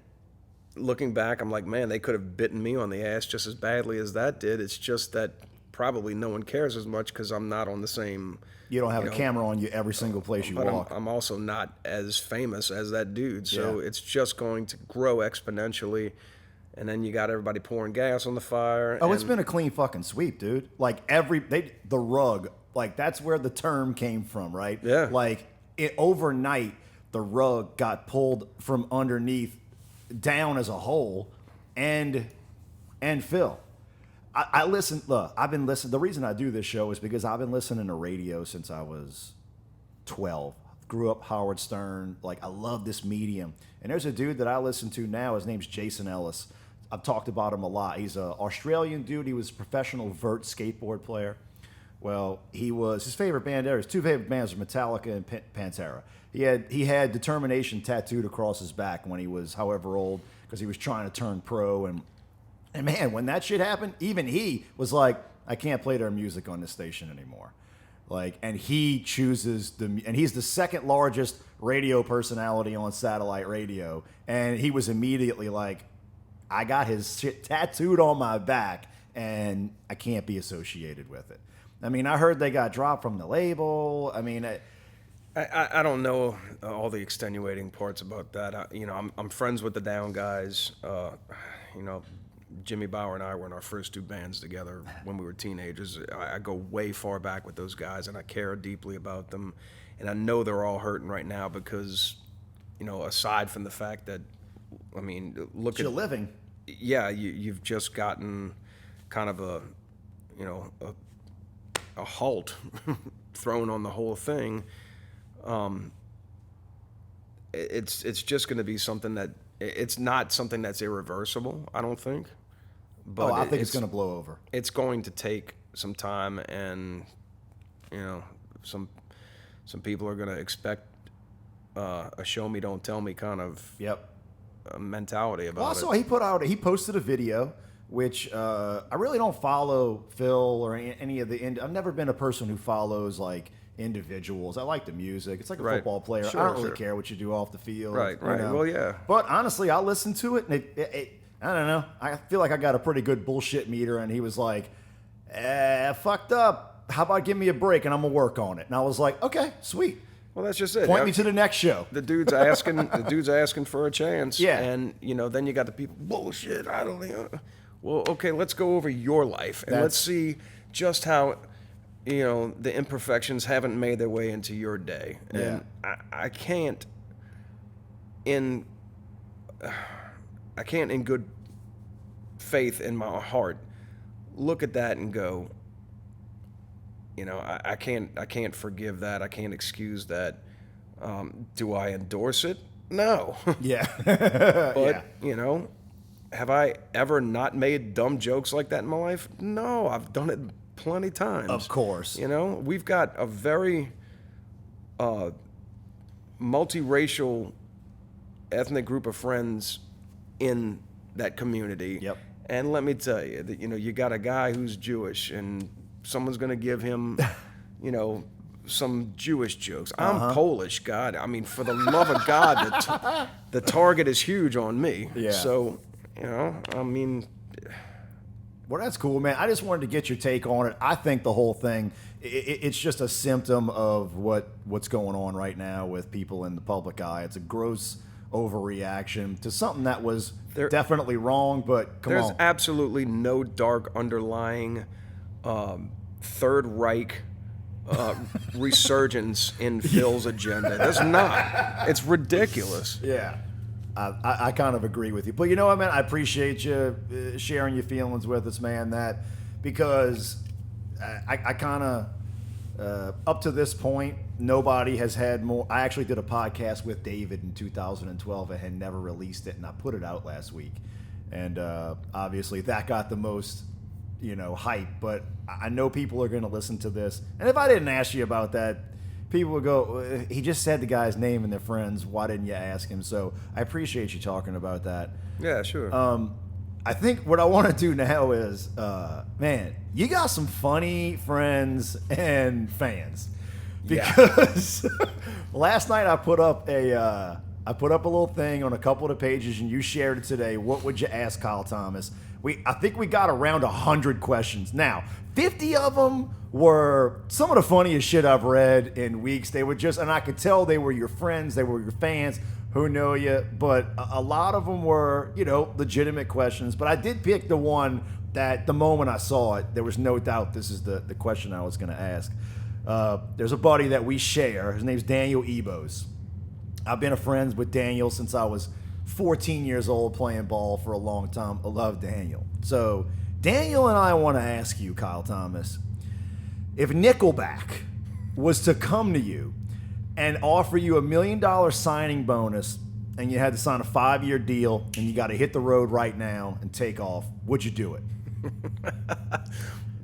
looking back, I'm like, man, they could have bitten me on the ass just as badly as that did. It's just that probably no one cares as much because I'm not on the same... You don't have a camera on you every single place you walk. I'm also not as famous as that dude. So it's just going to grow exponentially. And then you got everybody pouring gas on the fire. Oh, it's been a clean fucking sweep, dude. Like the rug, like that's where the term came from, right? Yeah. Like overnight, the rug got pulled from underneath down as a whole, and Phil. I listen. Look, I've been listening. The reason I do this show is because I've been listening to radio since I was 12. Grew up Howard Stern. Like, I love this medium. And there's a dude that I listen to now. His name's Jason Ellis. I've talked about him a lot. He's an Australian dude. He was a professional vert skateboard player. Well, his favorite band there, his two favorite bands were Metallica and Pantera. He had Determination tattooed across his back when he was however old, because he was trying to turn pro. And man, when that shit happened, even he was like, I can't play their music on this station anymore. Like, and he chooses and he's the second largest radio personality on satellite radio. And he was immediately like, I got his shit tattooed on my back and I can't be associated with it. I mean, I heard they got dropped from the label. I mean, I don't know all the extenuating parts about that. I'm friends with the Down guys. Jimmy Bauer and I were in our first two bands together when we were teenagers. I go way far back with those guys, and I care deeply about them. And I know they're all hurting right now because, aside from the fact that, I mean, look at you're living. Yeah, you've just gotten kind of a halt thrown on the whole thing. It's just going to be something that it's not something that's irreversible, I don't think. But I think it's going to blow over. It's going to take some time, and some people are going to expect a show me, don't tell me kind of mentality about it. Also, he posted a video, which I really don't follow Phil or any of the. I've never been a person who follows like individuals. I like the music. It's like a football player. Sure, I don't really care what you do off the field. Right. Well, yeah. But honestly, I listened to it, and I don't know. I feel like I got a pretty good bullshit meter, and he was like, fucked up. How about give me a break, and I'm going to work on it. And I was like, okay, sweet. Well, that's just it. Point me to the next show. The dude's asking for a chance. Yeah. And, then you got the people, bullshit, I don't know. Well, okay, let's go over your life, and let's see just how, the imperfections haven't made their way into your day. And I can't in good faith in my heart look at that and go, I can't forgive that. I can't excuse that. Do I endorse it? No. Yeah. But, have I ever not made dumb jokes like that in my life? No, I've done it plenty times. Of course. We've got a very multiracial ethnic group of friends in that community. Yep. And let me tell you, that, you got a guy who's Jewish, and someone's going to give him, some Jewish jokes. I'm Polish, God. I mean, for the love of God, the target is huge on me. Yeah. So, I mean... Well, that's cool, man. I just wanted to get your take on it. I think the whole thing, it's just a symptom of what's going on right now with people in the public eye. It's a gross overreaction to something that was definitely wrong, but come on. There's absolutely no dark underlying Third Reich resurgence in Phil's agenda. There's not. It's ridiculous. Yeah. I kind of agree with you. But you know what, man? I appreciate you sharing your feelings with us, man. Because I kind of, up to this point, nobody has had more. I actually did a podcast with David in 2012 and had never released it, and I put it out last week. And obviously that got the most, hype. But I know people are going to listen to this. And if I didn't ask you about that, people would go, he just said the guy's name and their friends. Why didn't you ask him? So I appreciate you talking about that. Yeah, sure. I think what I want to do now is, man, you got some funny friends and fans. Because last night I put up a little thing on a couple of the pages, and you shared it today. What would you ask Kyle Thomas? I think we got around 100 questions. Now, 50 of them were some of the funniest shit I've read in weeks. They were and I could tell they were your friends, they were your fans who know you, but a lot of them were, legitimate questions. But I did pick the one that the moment I saw it, there was no doubt this is the question I was going to ask. There's a buddy that we share. His name's Daniel Ebos. I've been a friend with Daniel since I was 14 years old, playing ball for a long time. I love Daniel. So Daniel and I want to ask you, Kyle Thomas, if Nickelback was to come to you and offer you $1 million signing bonus, and you had to sign a 5-year deal, and you got to hit the road right now and take off, would you do it?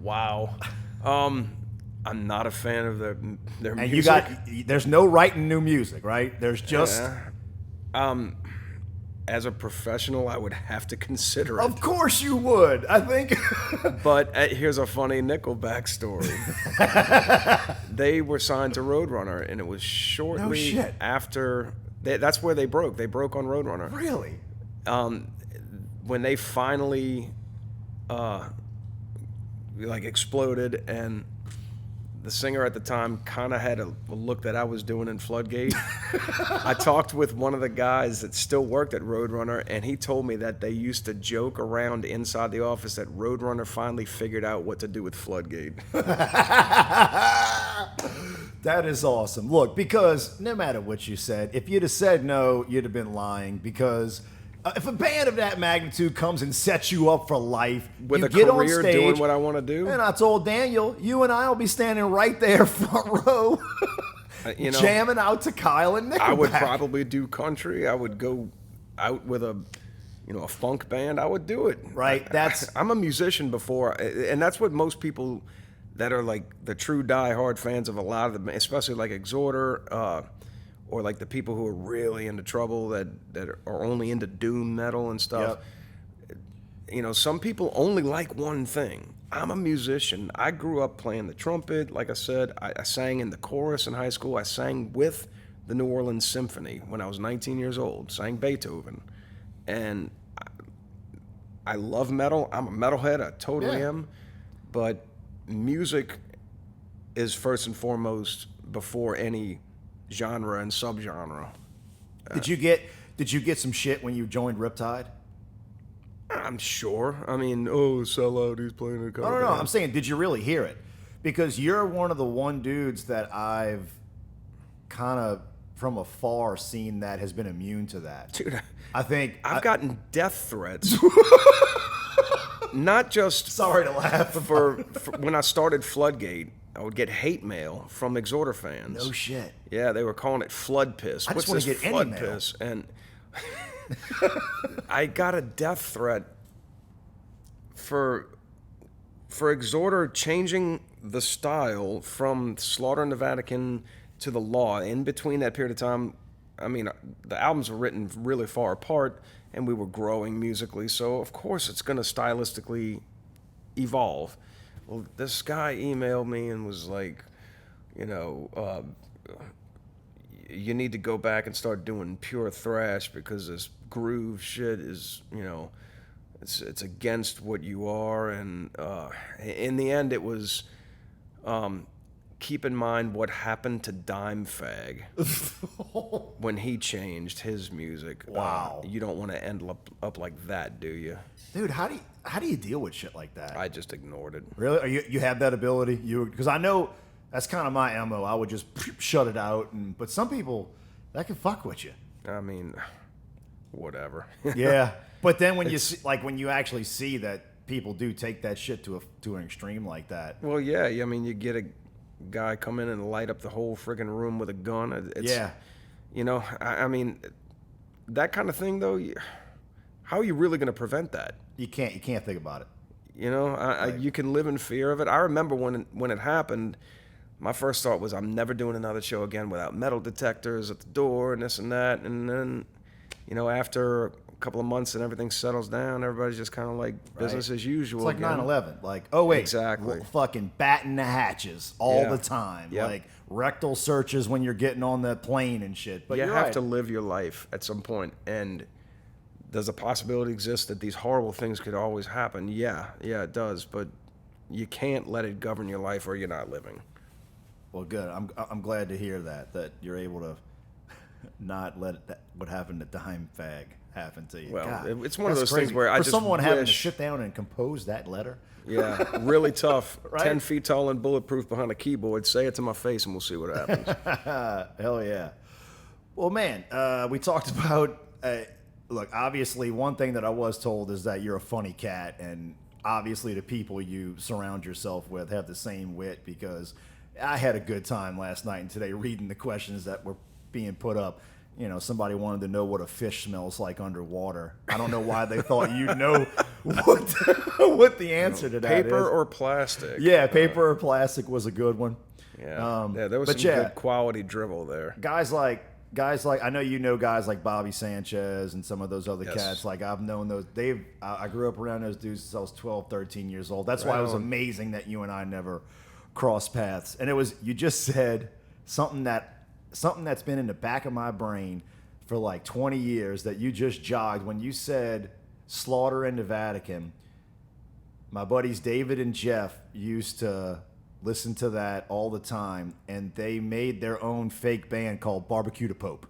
Wow. I'm not a fan of their and music. There's no writing new music, right? There's just... As a professional, I would have to consider it. Of course you would, I think. But here's a funny Nickelback story. They were signed to Roadrunner, and it was shortly after... That's where they broke. They broke on Roadrunner. Really? When they finally exploded, and the singer at the time kind of had a look that I was doing in Floodgate. I talked with one of the guys that still worked at Roadrunner, and he told me that they used to joke around inside the office that Roadrunner finally figured out what to do with Floodgate. That is awesome. Look, because no matter what you said, if you'd have said no, you'd have been lying. Because if a band of that magnitude comes and sets you up for life, with you a get career on stage, doing what I want to do. And I told Daniel, you and I will be standing right there front row, jamming out to Kyle and Nickelback. I would probably do country. I would go out with a funk band. I would do it. Right. I'm a musician before, and that's what most people that are like the true die-hard fans of a lot of them, especially like Exhorder, or like the people who are really into Trouble that are only into doom metal and stuff. Yep. Some people only like one thing. I'm a musician. I grew up playing the trumpet. Like I said, I sang in the chorus in high school. I sang with the New Orleans Symphony when I was 19 years old, sang Beethoven. And I love metal. I'm a metalhead. I totally am. But music is first and foremost before any genre and subgenre. Did you get some shit when you joined Riptide? I'm sure. I mean, sellout, he's playing a cover. No. I'm saying, did you really hear it? Because you're one of the one dudes that I've kind of from afar seen that has been immune to that. Dude, I think I've gotten death threats. Not just sorry to laugh for when I started Floodgate. I would get hate mail from Exhorder fans. No shit. Yeah, they were calling it flood piss. I just want to get flood any mail. Piss? And I got a death threat for Exhorder changing the style from Slaughter in the Vatican to the law. In between that period of time, I mean, the albums were written really far apart, and we were growing musically. So of course, it's going to stylistically evolve. Well, this guy emailed me and was like, you know, you need to go back and start doing pure thrash because this groove shit is, you know, it's against what you are. And in the end, it was keep in mind what happened to Dime Fag when he changed his music. Wow. You don't want to end up like that, do you? Dude, how do you deal with shit like that? I just ignored it. Really? Are you have that ability? Because I know that's kind of my MO. I would just shut it out, but some people that can fuck with you. I mean, whatever. Yeah, but then when you see, like when you actually see that people do take that shit to an extreme like that. Well, yeah. I mean, you get a guy come in and light up the whole friggin' room with a gun. Yeah. You know, I mean, that kind of thing though. How are you really going to prevent that? You can't think about it. You know, you can live in fear of it. I remember when it happened, my first thought was, I'm never doing another show again without metal detectors at the door and this and that. And then, you know, after a couple of months and everything settles down, everybody's just kind of like business as usual. It's like again. 9/11. Like, oh wait, exactly. Fucking batting the hatches all Yeah. the time. Yep. Like rectal searches when you're getting on the plane and shit. But you you're have right. to live your life at some point, and does a possibility exist that these horrible things could always happen? Yeah, it does. But you can't let it govern your life, or you're not living. Well, good. I'm glad to hear that you're able to not let what happened to Dime Fag happen to you. Well, God, it's one of that's those things crazy. where I for just someone having to wish- sit down and compose that letter. Yeah, really tough. Right? 10 feet tall and bulletproof behind a keyboard. Say it to my face, and we'll see what happens. Hell yeah. Well, man, we talked about. Look, obviously, one thing that I was told is that you're a funny cat, and obviously, the people you surround yourself with have the same wit. Because I had a good time last night and today reading the questions that were being put up. You know, somebody wanted to know what a fish smells like underwater. I don't know why they thought you'd know what the answer to that is. Paper or plastic? Yeah, paper or plastic was a good one. Yeah, there was some good quality dribble there. Guys like I know you know guys like Bobby Sanchez and some of those other Yes. cats. Like I've known those. I grew up around those dudes since I was 12, 13 years old. That's why it was amazing that you and I never crossed paths. And you just said something that's been in the back of my brain for like 20 years that you just jogged when you said Slaughter in the Vatican. My buddies David and Jeff used to listen to that all the time, and they made their own fake band called Barbecue to Pope.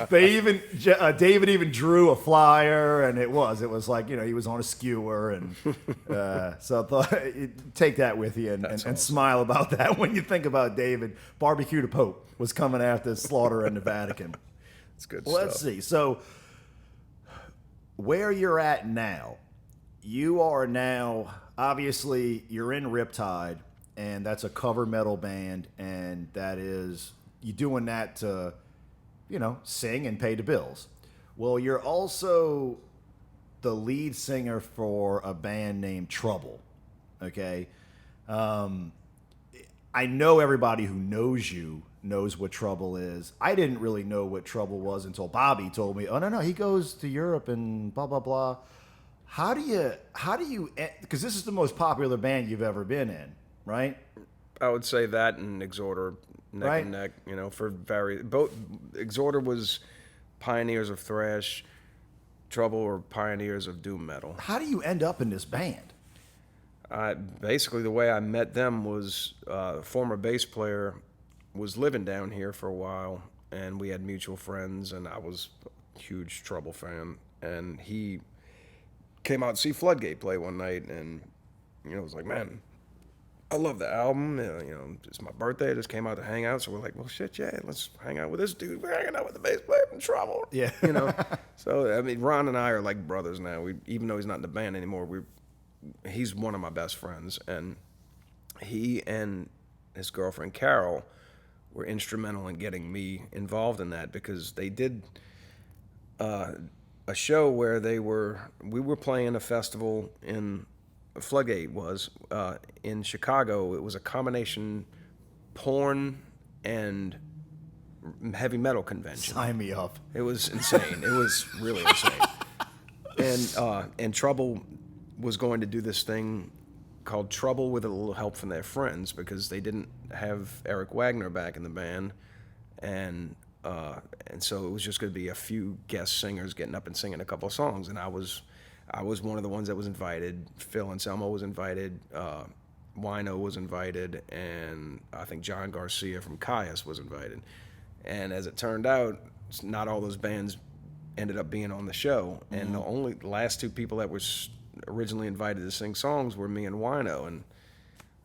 David even drew a flyer, and it was like, you know, he was on a skewer, and so I thought take that with you and smile about that when you think about David. Barbecue to Pope was coming after Slaughter in the Vatican. It's good Well, stuff. let's see. So where you're at now, you are now, obviously, you're in Riptide, and that's a cover metal band, and that is, you're doing that to, you know, sing and pay the bills. Well, you're also the lead singer for a band named Trouble, okay? I know everybody who knows you knows what Trouble is. I didn't really know what Trouble was until Bobby told me, oh, no, he goes to Europe and blah, blah, blah. How do you, because this is the most popular band you've ever been in, right? I would say that and Exhorder neck and neck, you know, for both. Exhorder was pioneers of thrash, Trouble were pioneers of doom metal. How do you end up in this band? Basically, the way I met them was a former bass player was living down here for a while, and we had mutual friends, and I was a huge Trouble fan, and he came out to see Floodgate play one night, and, you know, was like, man, I love the album. You know, it's my birthday. I just came out to hang out. So we're like, well, shit, yeah, let's hang out with this dude. We're hanging out with the bass player from Trouble. Yeah. You know? So, I mean, Ron and I are like brothers now. Even though he's not in the band anymore, he's one of my best friends. And he and his girlfriend, Carol, were instrumental in getting me involved in that because they did a show where we were playing a festival in Floodgate was in Chicago. It was a combination porn and heavy metal convention. Sign me up. It was insane. It was really insane. And Trouble was going to do this thing called Trouble with a little help from their friends because they didn't have Eric Wagner back in the band, and so it was just going to be a few guest singers getting up and singing a couple of songs, and I was one of the ones that was invited. Phil Anselmo was invited. Whine was invited, and I think John Garcia from Caius was invited. And as it turned out, not all those bands ended up being on the show. And the last two people that were originally invited to sing songs were me and Wino. And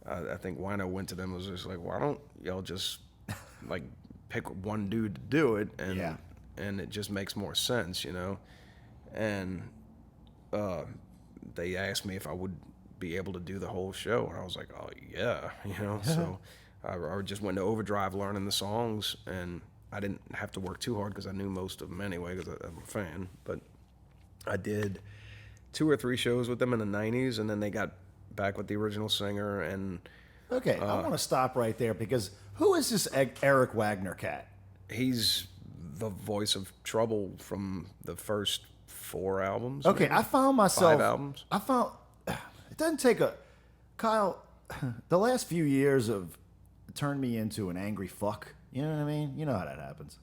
I think Wino went to them and was just like, why don't y'all just like pick one dude to do it? And it just makes more sense, you know? And they asked me if I would be able to do the whole show. And I was like, oh, yeah, you know? So I just went to overdrive learning the songs, and I didn't have to work too hard because I knew most of them anyway because I'm a fan. But I did 2 or 3 shows with them in the 90s, and then they got back with the original singer. And Okay, I want to stop right there because who is this Eric Wagner cat? he's the voice of Trouble from the first 4 albums. Okay, maybe? I found myself. 5 albums. It doesn't take Kyle. The last few years have turned me into an angry fuck. You know what I mean? You know how that happens.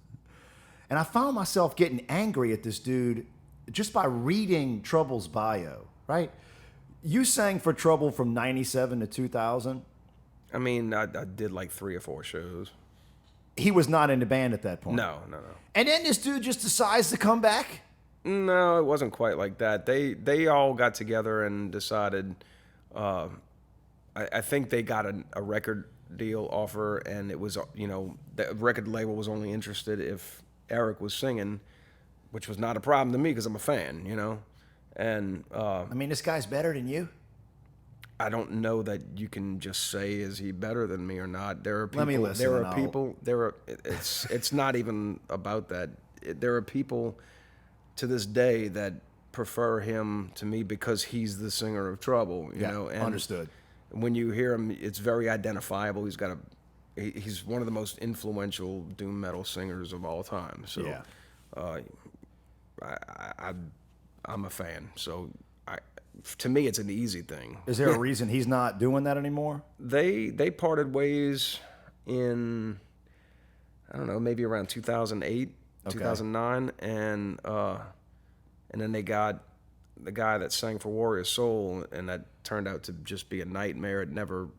And I found myself getting angry at this dude just by reading Trouble's bio. Right? You sang for Trouble from '97 to 2000. I mean, I did like 3 or 4 shows. He was not in the band at that point. No. And then this dude just decides to come back. No, it wasn't quite like that. They all got together and decided. I think they got a record deal offer, and it was, you know, the record label was only interested if Eric was singing, which was not a problem to me because I'm a fan, you know. And I mean, this guy's better than you. I don't know that you can just say is he better than me or not. There are people. Let me listen. There are people. There are. It's not even about that. There are people to this day that prefer him to me because he's the singer of Trouble. You know. And understood. when you hear him, it's very identifiable. He's one of the most influential doom metal singers of all time. So, Yeah. I'm a fan. So, to me, it's an easy thing. Is there a reason he's not doing that anymore? They parted ways in, I don't know, maybe around 2008, 2009, and then they got the guy that sang for Warrior Soul, and that turned out to just be a nightmare. It never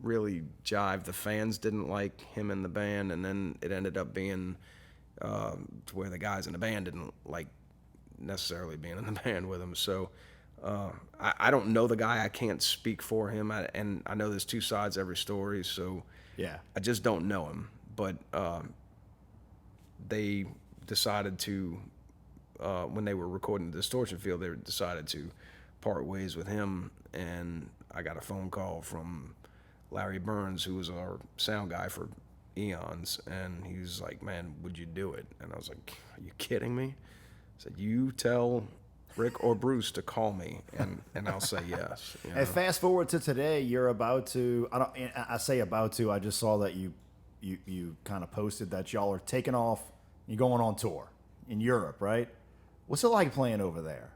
really jived. The fans didn't like him in the band, and then it ended up being to where the guys in the band didn't like necessarily being in the band with him. So I don't know the guy. I can't speak for him, and I know there's 2 sides to every story, so Yeah. I just don't know him. But they decided to, when they were recording the Distortion Field, they decided to part ways with him, and I got a phone call from Larry Burns, who was our sound guy for eons, and he was like, man, would you do it? And I was like, are you kidding me? I said, you tell Rick or Bruce to call me, and I'll say yes. You know? And fast forward to today, you're about to. I say about to. I just saw that you kind of posted that y'all are taking off. You're going on tour in Europe, right? What's it like playing over there?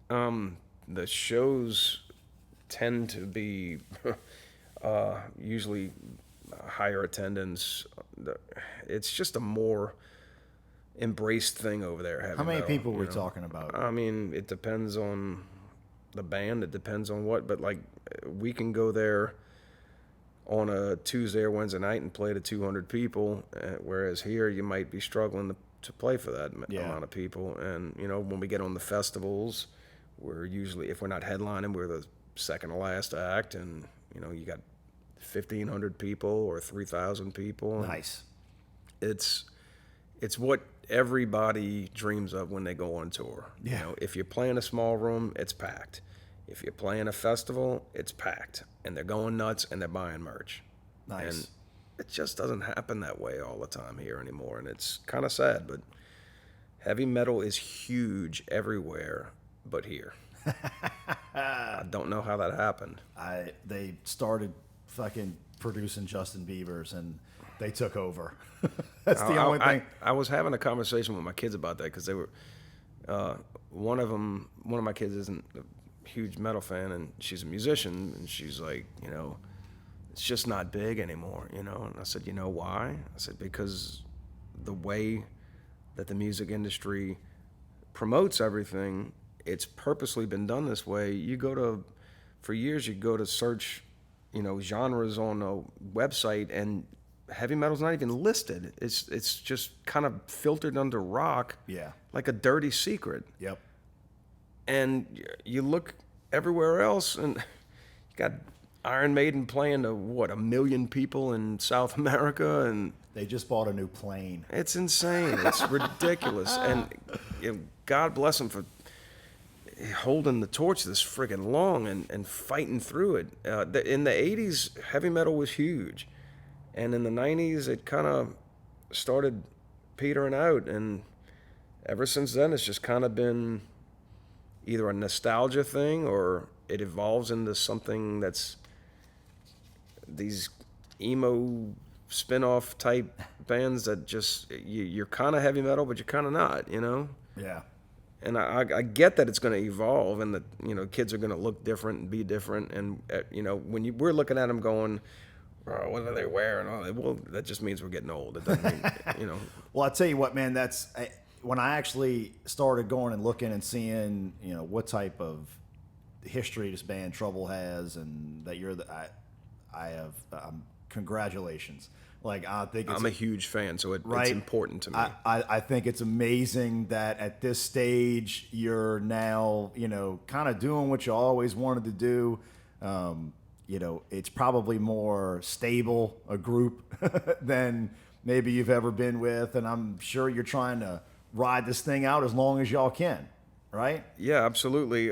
The shows tend to be usually higher attendance. It's just a more embraced thing over there. How many people were we talking about? I mean, it depends on the band. It depends on what, but like we can go there on a Tuesday or Wednesday night and play to 200 people, whereas here you might be struggling to play for that amount of people. And you know, when we get on the festivals, we're usually, if we're not headlining, we're the second to last act, and you know, you got 1,500 people or 3,000 people. Nice. It's what everybody dreams of when they go on tour. Yeah. You know, if you're playing a small room, it's packed. If you're playing a festival, it's packed, and they're going nuts and they're buying merch. Nice. And it just doesn't happen that way all the time here anymore, and it's kind of sad. But heavy metal is huge everywhere, but here. I don't know how that happened. They started fucking producing Justin Bieber's and they took over. That's the only thing. I was having a conversation with my kids about that because they were one of my kids isn't a huge metal fan, and she's a musician, and she's like, it's just not big anymore, And I said, you know why? I said, because the way that the music industry promotes everything, it's purposely been done this way. For years, you go to search, genres on a website, and heavy metal's not even listed. It's just kind of filtered under rock, like a dirty secret. Yep. And you look everywhere else, and you got Iron Maiden playing to 1 million people in South America, and they just bought a new plane. It's insane. It's ridiculous. And God bless them for holding the torch this friggin' long and fighting through it. In the 80s, heavy metal was huge. And in the 90s, it kind of started petering out. And ever since then, it's just kind of been either a nostalgia thing or it evolves into something that's these emo spin-off type bands that just, you're kind of heavy metal, but you're kind of not, Yeah. And I get that it's going to evolve and that, kids are going to look different and be different. And, when we're looking at them going, oh, what are they wearing? Oh, well, that just means we're getting old. It doesn't mean, Well, I'll tell you what, man, when I actually started going and looking and seeing, what type of history this band Trouble has, and that congratulations. Like, I think I'm a huge fan, so it's important to me. I think it's amazing that at this stage you're now, kind of doing what you always wanted to do. It's probably more stable a group than maybe you've ever been with, and I'm sure you're trying to ride this thing out as long as y'all can, right? Yeah, absolutely.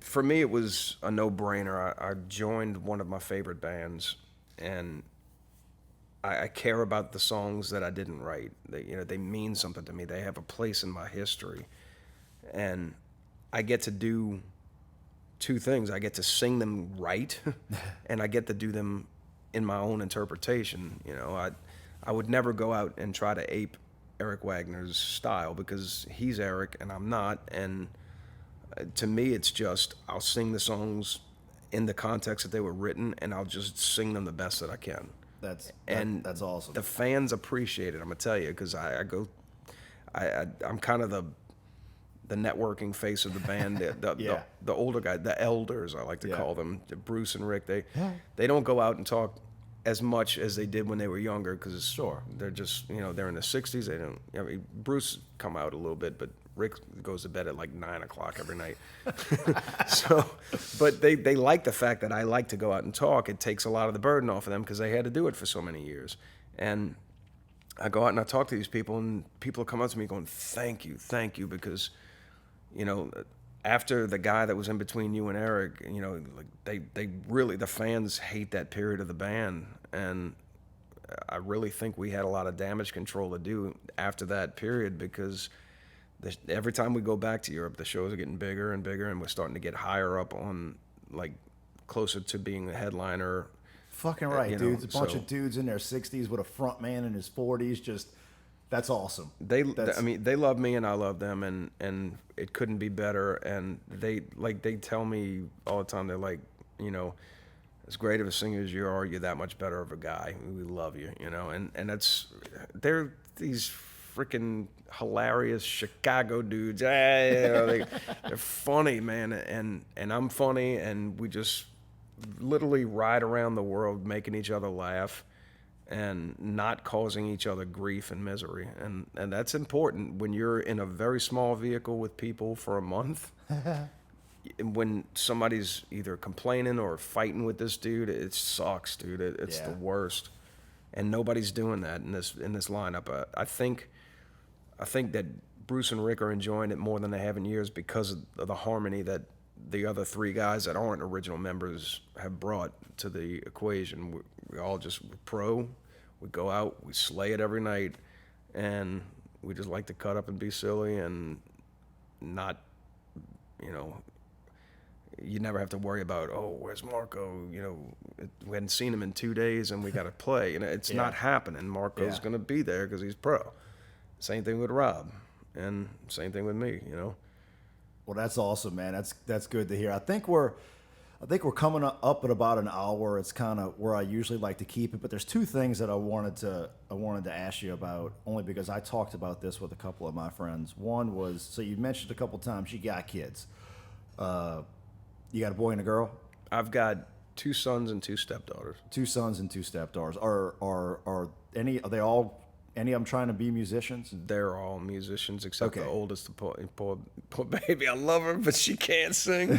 For me, it was a no-brainer. I joined one of my favorite bands, and I care about the songs that I didn't write. They mean something to me. They have a place in my history, and I get to do two things. I get to sing them right, and I get to do them in my own interpretation. I would never go out and try to ape Eric Wagner's style because he's Eric and I'm not, and to me, it's just I'll sing the songs in the context that they were written, and I'll just sing them the best that I can. That's awesome. The fans appreciate it. I'm gonna tell you because I'm kind of the networking face of the band. The older guy, the elders, I like to call them, Bruce and Rick. They don't go out and talk as much as they did when they were younger because they're just they're in the 60s. They don't. Bruce come out a little bit, but Rick goes to bed at like 9 o'clock every night. But they like the fact that I like to go out and talk. It takes a lot of the burden off of them because they had to do it for so many years. And I go out and I talk to these people, and people come up to me going, thank you, because, after the guy that was in between you and Eric, they really, the fans hate that period of the band. And I really think we had a lot of damage control to do after that period because every time we go back to Europe, the shows are getting bigger and bigger, and we're starting to get higher up on, like, closer to being a headliner. Fucking right, dude. A bunch of dudes in their 60s with a front man in his 40s. Just, that's awesome. They love me and I love them, and it couldn't be better. And they tell me all the time, they're like, as great of a singer as you are, you're that much better of a guy. We love you, and they're these freaking hilarious Chicago dudes. They're funny, man, and I'm funny, and we just literally ride around the world making each other laugh and not causing each other grief and misery. And that's important when you're in a very small vehicle with people for a month. When somebody's either complaining or fighting with this dude, it sucks, dude. It's the worst. And nobody's doing that in this lineup. I think that Bruce and Rick are enjoying it more than they have in years because of the harmony that the other three guys that aren't original members have brought to the equation. We all just pro. We go out, we slay it every night, and we just like to cut up and be silly. And not, you know, you never have to worry about, oh, where's Marco? You know, we hadn't seen him in 2 days and we got to play. And it's not happening. Marco's going to be there because he's pro. Same thing with Rob, and same thing with me, you know. Well, that's awesome, man. That's good to hear. I think we're coming up at about an hour. It's kind of where I usually like to keep it. But there's two things that I wanted to ask you about, only because I talked about this with a couple of my friends. One was, so you mentioned a couple times you got kids. You got a boy and a girl? I've got 2 sons and 2 stepdaughters. 2 sons and 2 stepdaughters. Are they all any of them trying to be musicians? They're all musicians except the oldest, the poor baby. I love her, but she can't sing.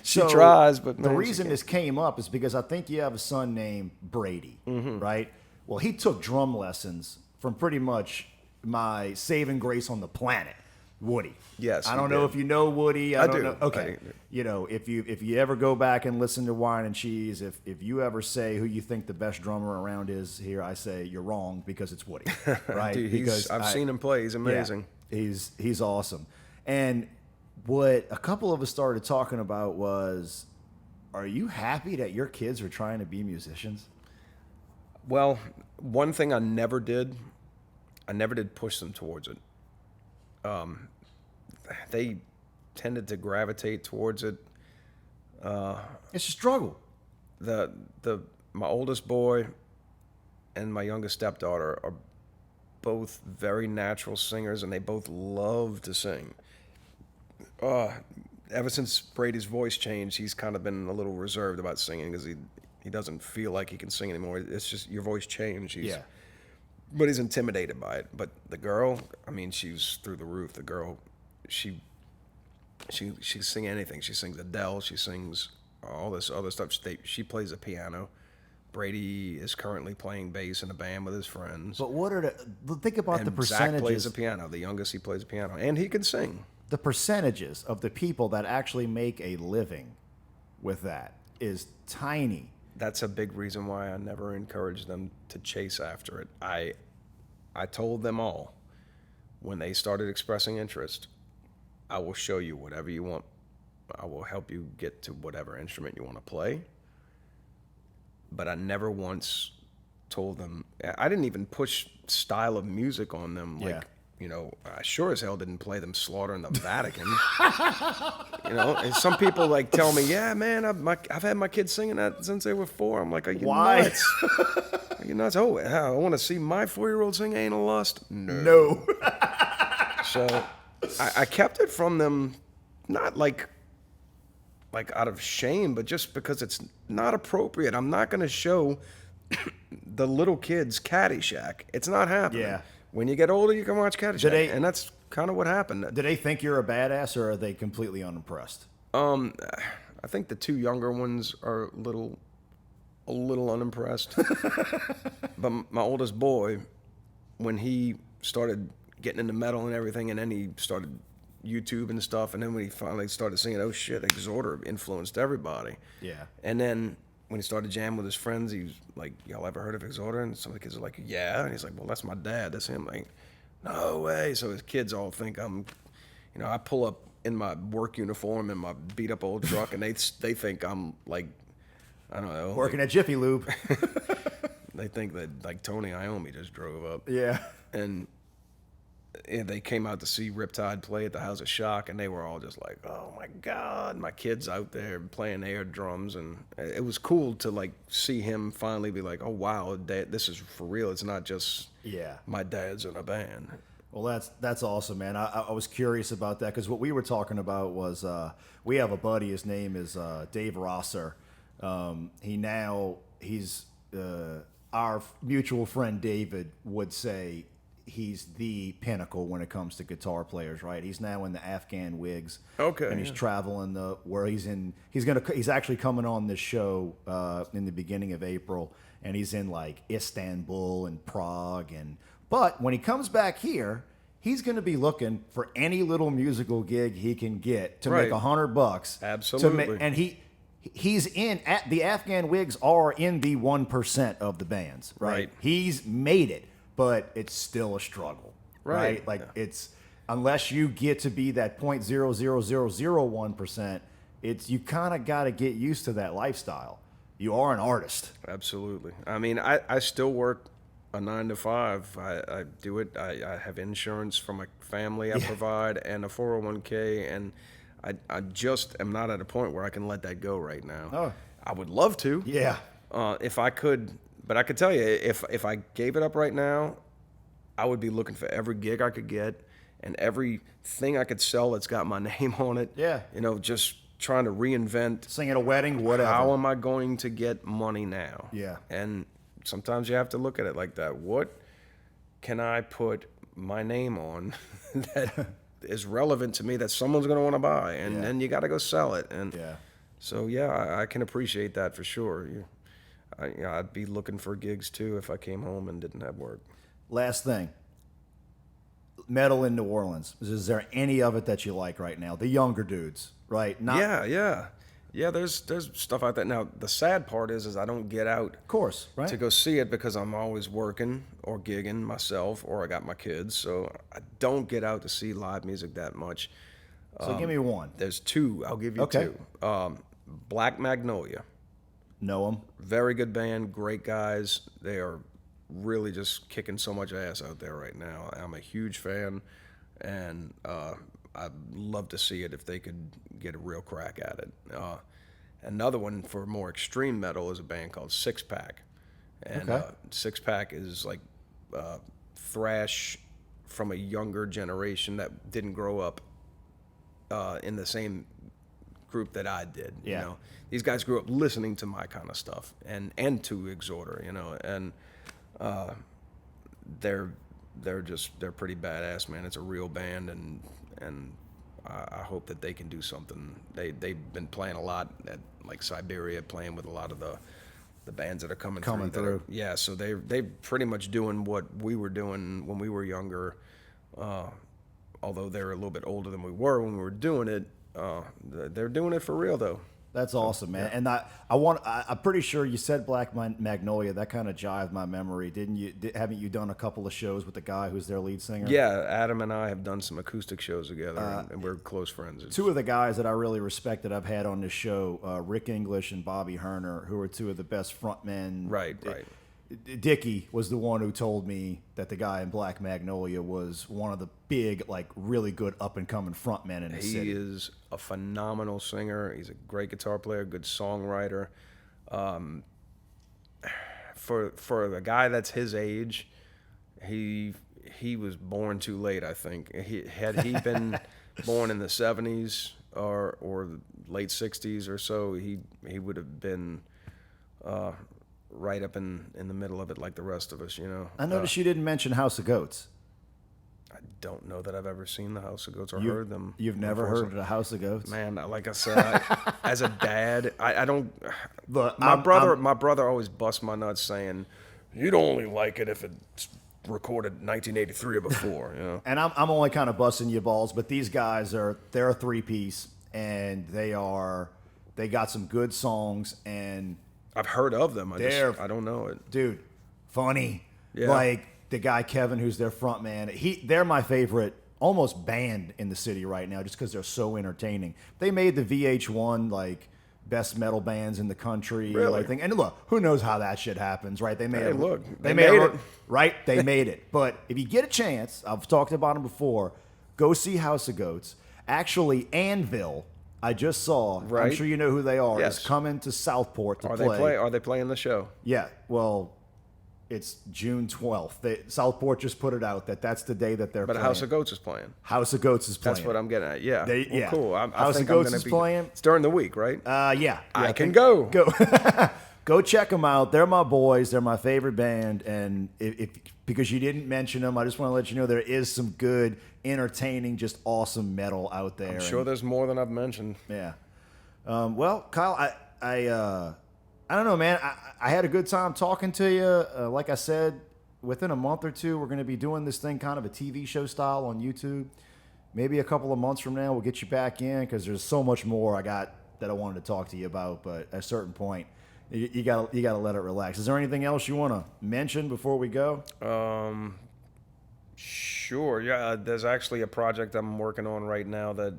She tries, but the reason this came up is because I think you have a son named Brady, right? Well, he took drum lessons from pretty much my saving grace on the planet, Woody. Yes, I don't know if you know Woody. I don't do. know. Okay. You know, if you ever go back and listen to Whine and Cheese, if you ever say who you think the best drummer around is here, I say you're wrong because it's Woody. Right? Dude, because I've seen him play. He's amazing. Yeah, he's awesome. And what a couple of us started talking about was, are you happy that your kids are trying to be musicians? Well, one thing I never did push them towards it. They tended to gravitate towards it. It's a struggle. My oldest boy and my youngest stepdaughter are both very natural singers, and they both love to sing. Ever since Brady's voice changed, he's kind of been a little reserved about singing because he doesn't feel like he can sing anymore. It's just your voice changed. But he's intimidated by it. But the girl, I mean, she's through the roof. The girl, she sing anything. She sings Adele. She sings all this other stuff. She plays the piano. Brady is currently playing bass in a band with his friends. But what are think about the percentages. Zach plays the piano. The youngest, he plays the piano, and he can sing. The percentages of the people that actually make a living with that is tiny. That's a big reason why I never encouraged them to chase after it. I told them all when they started expressing interest, I will show you whatever you want. I will help you get to whatever instrument you want to play. But I never once told them, I didn't even push style of music on them. Like, you know, I sure as hell didn't play them Slaughter in the Vatican. You know, and some people like tell me, yeah, man, I've had my kids singing that since they were 4. I'm like, are you nuts? Are you nuts? Oh, I want to see my 4-year-old sing Ain't a Lust? No. So I kept it from them, not like out of shame, but just because it's not appropriate. I'm not going to show the little kids Caddyshack. It's not happening. Yeah. When you get older, you can watch Caddyshack, and that's kind of what happened. Do they think you're a badass, or are they completely unimpressed? I think the 2 younger ones are a little unimpressed. But my oldest boy, when he started getting into metal and everything, and then he started YouTube and stuff, and then when he finally started singing, oh shit, Exhorder influenced everybody. Yeah. And then when he started jamming with his friends, he was like, y'all ever heard of Exhorder? And some of the kids are like, yeah. And he's like, well, that's my dad. That's him. Like, no way. So his kids all think I'm, you know, I pull up in my work uniform in my beat up old truck, and they think I'm like, I don't know. Working at Jiffy Lube. They think that like Tony Iommi just drove up. Yeah. And they came out to see Riptide play at the House of Shock, and they were all just like, oh my God, my kid's out there playing air drums. And it was cool to like see him finally be like, oh wow, this is for real. It's not just my dad's in a band. Well, that's awesome, man. I was curious about that because what we were talking about was we have a buddy. His name is Dave Rosser. He's our mutual friend David would say he's the pinnacle when it comes to guitar players, right? He's now in the Afghan Wigs. Okay. And he's traveling he's actually coming on this show in the beginning of April, and he's in like Istanbul and Prague, but when he comes back here, he's going to be looking for any little musical gig he can get to make $100. Absolutely. And he's at the Afghan Wigs are in the 1% of the bands, right? He's made it. But it's still a struggle, right? Like unless you get to be that 0.00001%, you kind of got to get used to that lifestyle. You are an artist. Absolutely. I mean, I still work a 9 to 5. I do it. I have insurance from my family I provide and a 401k, and I just am not at a point where I can let that go right now. Oh. I would love to. Yeah. If I could, but I could tell you, if I gave it up right now, I would be looking for every gig I could get and everything I could sell that's got my name on it. Yeah. Just trying to reinvent. Sing at a wedding, whatever. How am I going to get money now? Yeah. And sometimes you have to look at it like that. What can I put my name on that is relevant to me that someone's going to want to buy? And then you got to go sell it. And so, I can appreciate that for sure. I'd be looking for gigs too if I came home and didn't have work. Last thing. Metal in New Orleans. Is there any of it that you like right now? The younger dudes, right? Yeah. There's stuff like that. Now the sad part is I don't get out, Of course, right? to go see it because I'm always working or gigging myself, or I got my kids, so I don't get out to see live music that much. So give me one. There's two. I'll give you two. Black Magnolia. Know them. Very good band, great guys. They are really just kicking so much ass out there right now. I'm a huge fan, and I'd love to see it if they could get a real crack at it. Another one for more extreme metal is a band called Six Pack. And Six Pack is like thrash from a younger generation that didn't grow up in the same group that I did. Yeah. You know, these guys grew up listening to my kind of stuff and to Exhorder, and they're pretty badass, man. It's a real band, and I hope that they can do something. They've been playing a lot at like Siberia, playing with a lot of the bands that are coming through. Yeah, so they pretty much doing what we were doing when we were younger. Although they're a little bit older than we were when we were doing it, they're doing it for real though. That's awesome, man. And I'm pretty sure you said Black Magnolia. That kind of jived my memory, didn't you? Haven't you done a couple of shows with the guy who's their lead singer? Yeah, Adam and I have done some acoustic shows together, and we're close friends. Two of the guys that I really respect that I've had on this show, Rick English and Bobby Herner, who are two of the best frontmen. Right. Dickie was the one who told me that the guy in Black Magnolia was one of the big, like, really good up-and-coming frontmen in the city. He is a phenomenal singer. He's a great guitar player, good songwriter. For the guy that's his age, he was born too late, I think. Had he been born in the 70s or late 60s or so, he would have been right up in the middle of it like the rest of us, I noticed you didn't mention House of Goats. I don't know that I've ever seen the House of Goats or heard them. You've never heard of the House of Goats? Man, like I said, as a dad, I don't. Look, my brother always busts my nuts saying, "You'd only like it if it's recorded 1983 or before." And I'm only kind of busting your balls, but these guys they're a three-piece, and they got some good songs, and I've heard of them. I don't know it. Dude, funny. Yeah. Like the guy Kevin, who's their front man. They're my favorite almost band in the city right now, just because they're so entertaining. They made the VH1 like best metal bands in the country, really? thing. And look, who knows how that shit happens, right? They made They made it. Right? They made it. But if you get a chance, I've talked about them before, go see House of Goats. Actually, Anvil, I just saw. Right. I'm sure you know who they are. Yes. Is coming to Southport to play. Are they playing the show? Yeah. Well, it's June 12th. Southport just put it out that's the day that they're playing. But House of Goats is playing. House of Goats is playing. That's what I'm getting at. Yeah. Cool. House of Goats is playing. It's during the week, right? Yeah. I can go. Go check them out. They're my boys. They're my favorite band. And if because you didn't mention them, I just want to let you know there is some good, entertaining, just awesome metal out there. I'm sure there's more than I've mentioned. Yeah. Well, Kyle, I don't know, man. I had a good time talking to you. Like I said, within a month or two, we're going to be doing this thing kind of a TV show style on YouTube. Maybe a couple of months from now, we'll get you back in because there's so much more I got that I wanted to talk to you about. But at a certain point, you gotta let it relax. Is there anything else you want to mention before we go? Sure. Yeah. There's actually a project I'm working on right now that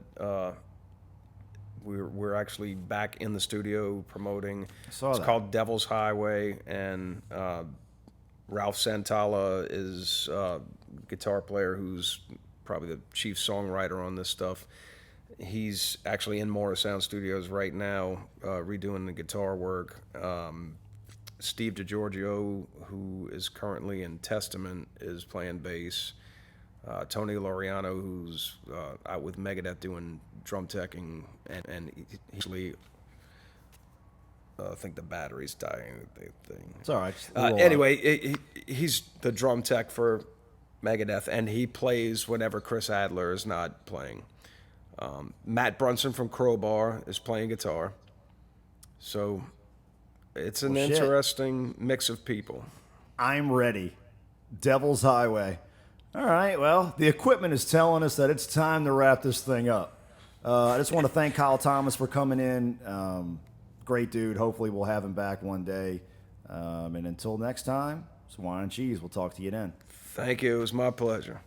we're actually back in the studio promoting. saw It's that. called Devil's Highway, and Ralph Santalla is a guitar player who's probably the chief songwriter on this stuff. He's actually in Morrisound Studios right now, redoing the guitar work. Steve DiGiorgio, who is currently in Testament, is playing bass. Tony Laureano, who's out with Megadeth doing drum teching, and he actually, I think the battery's dying. Thing. It's all right. Just a little, Anyway, he's the drum tech for Megadeth, and he plays whenever Chris Adler is not playing. Matt Brunson from Crowbar is playing guitar. So it's an shit. interesting mix of people. I'm ready. Devil's Highway. All right, well, the equipment is telling us that it's time to wrap this thing up. I just want to thank Kyle Thomas for coming in. Great dude. Hopefully we'll have him back one day. And until next time, it's Wine and Cheese. We'll talk to you then. Thank you. It was my pleasure.